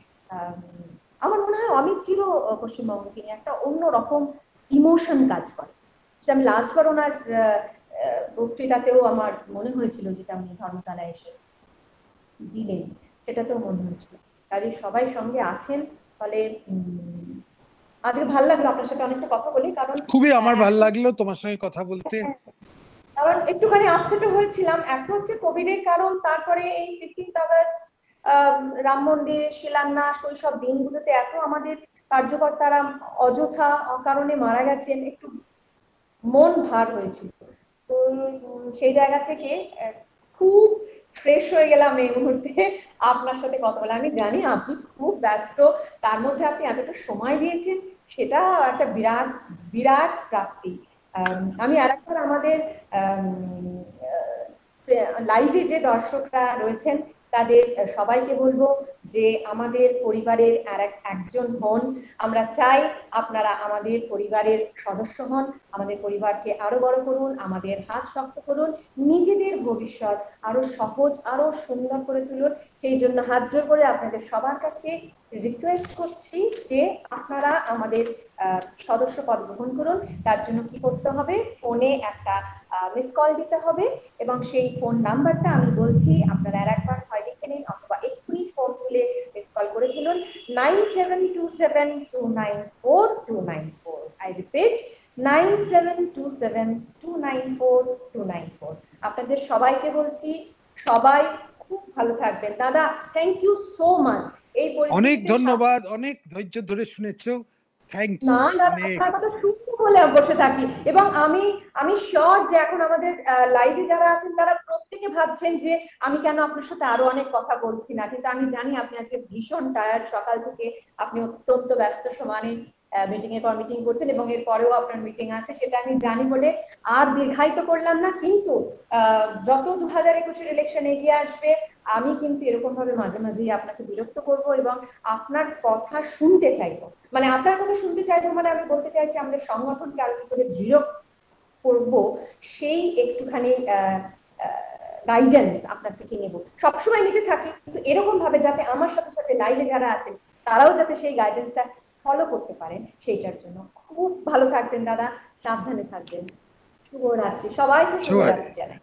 আমার মনে হয় অমিত জিরো পশ্চিমবঙ্গকে নিয়ে একটা অন্যরকম ইমোশন কাজ করে। সেটা আমি লাস্টবার ওনার বক্তৃতাতেও আমার মনে হয়েছিল, যেটা উনি ধর্মতলায় এসে দিলেন, সেটাতেও মনে হয়েছিল। কাজে সবাই সঙ্গে আছেন। ফলে আজকে ভালো লাগলো আপনার সাথে অনেকটা কথা বলি, কারণ খুবই আমার ভালো লাগলো তোমার সঙ্গে কথা বলতে। কারণ একটুখানি আপসেটও হয়েছিলাম। একটা হচ্ছে কোভিড এর কারণ, তারপরে এই 15 আগস্ট রাম মন্দির শিলান্যাস, ওই সব দিনগুলোতে এত আমাদের কার্যকর্তারা অযথা অকারণে মারা গেছেন, একটু মন ভার হয়েছিল। তো সেই জায়গা থেকে খুব ফ্রেশ হয়ে গেলাম এই মুহূর্তে আপনার সাথে কথা বলে। আমি জানি আপনি খুব ব্যস্ত, তার মধ্যে আপনি এতটা সময় দিয়েছেন, সেটা একটা বিরাট বিরাট প্রাপ্তি। আমি আরেকবার আমাদের লাইভে যে দর্শকরা রয়েছেন তাদের সবাইকে বলবো যে আমাদের পরিবারের একজন হন। আমরা চাই আপনারা আমাদের পরিবারের সদস্য হন, আমাদের পরিবারকে আরো বড় করুন, আমাদের হাত শক্ত করুন, নিজেদের ভবিষ্যৎ আরো সহজ আরো সুন্দর করে তুলুন। সেই জন্য হাত জোর করে আপনাদের সবার কাছে রিকোয়েস্ট করছি যে আপনারা আমাদের সদস্য পদ গ্রহণ করুন। তার জন্য কি করতে হবে? ফোনে একটা মিস কল দিতে হবে, এবং সেই ফোন নাম্বারটা আমি বলছি, আপনারা একবার হয় লিখে নিন অথবা এক্ষুনি তুলুন 9727294294। I repeat 9727294294। আপনাদের সবাইকে বলছি, সবাই খুব ভালো থাকবেন। দাদা, থ্যাংক ইউ সো মাচ। এই অনেক পরিস্থিতিতে ধন্যবাদ, অনেক ধৈর্য ধরে শুনেছো, থ্যাংক না ইউ না, অনেক। আপনার কথা শুনতে বলে বসে থাকি। এবং আমি শিওর যে এখন আমাদের লাইভে যারা আছেন তারা প্রত্যেকে ভাবছেন যে আমি কেন আপনার সাথে আরো অনেক কথা বলছি না, কিন্তু আমি জানি আপনি আজকে ভীষণ টায়ার্ড, সকাল থেকে আপনি অত্যন্ত ব্যস্ত সমানে মিটিং এর পর মিটিং করছেন এবং এর পরেও আপনার মিটিং আছে, সেটা আমি জানি বলে আর দীর্ঘায়িত করলাম না। কিন্তু যত 2021-এর ইলেকশন এগিয়ে আসবে আমি কিন্তু এরকম ভাবে মাঝে মাঝেই আপনাকে বিরক্ত করব এবং আপনার কথা শুনতে চাইবো। মানে আপনার কথা শুনতে চাইবো মানে আমি বলতে চাইছি আমাদের সংগঠনকে আরো কি করে দৃঢ় করবো সেই একটুখানি গাইডেন্স আপনার থেকে নেব। সবসময় নিতে থাকি, কিন্তু এরকম ভাবে যাতে আমার সাথে সাথে লাইভে যারা আছেন তারাও যাতে সেই গাইডেন্সটা ফলো করতে পারেন, সেইটার জন্য। খুব ভালো থাকবেন দাদা, সাবধানে থাকবেন। শুভরাত্রি, সবাইকে শুভরাত্রি জানাই।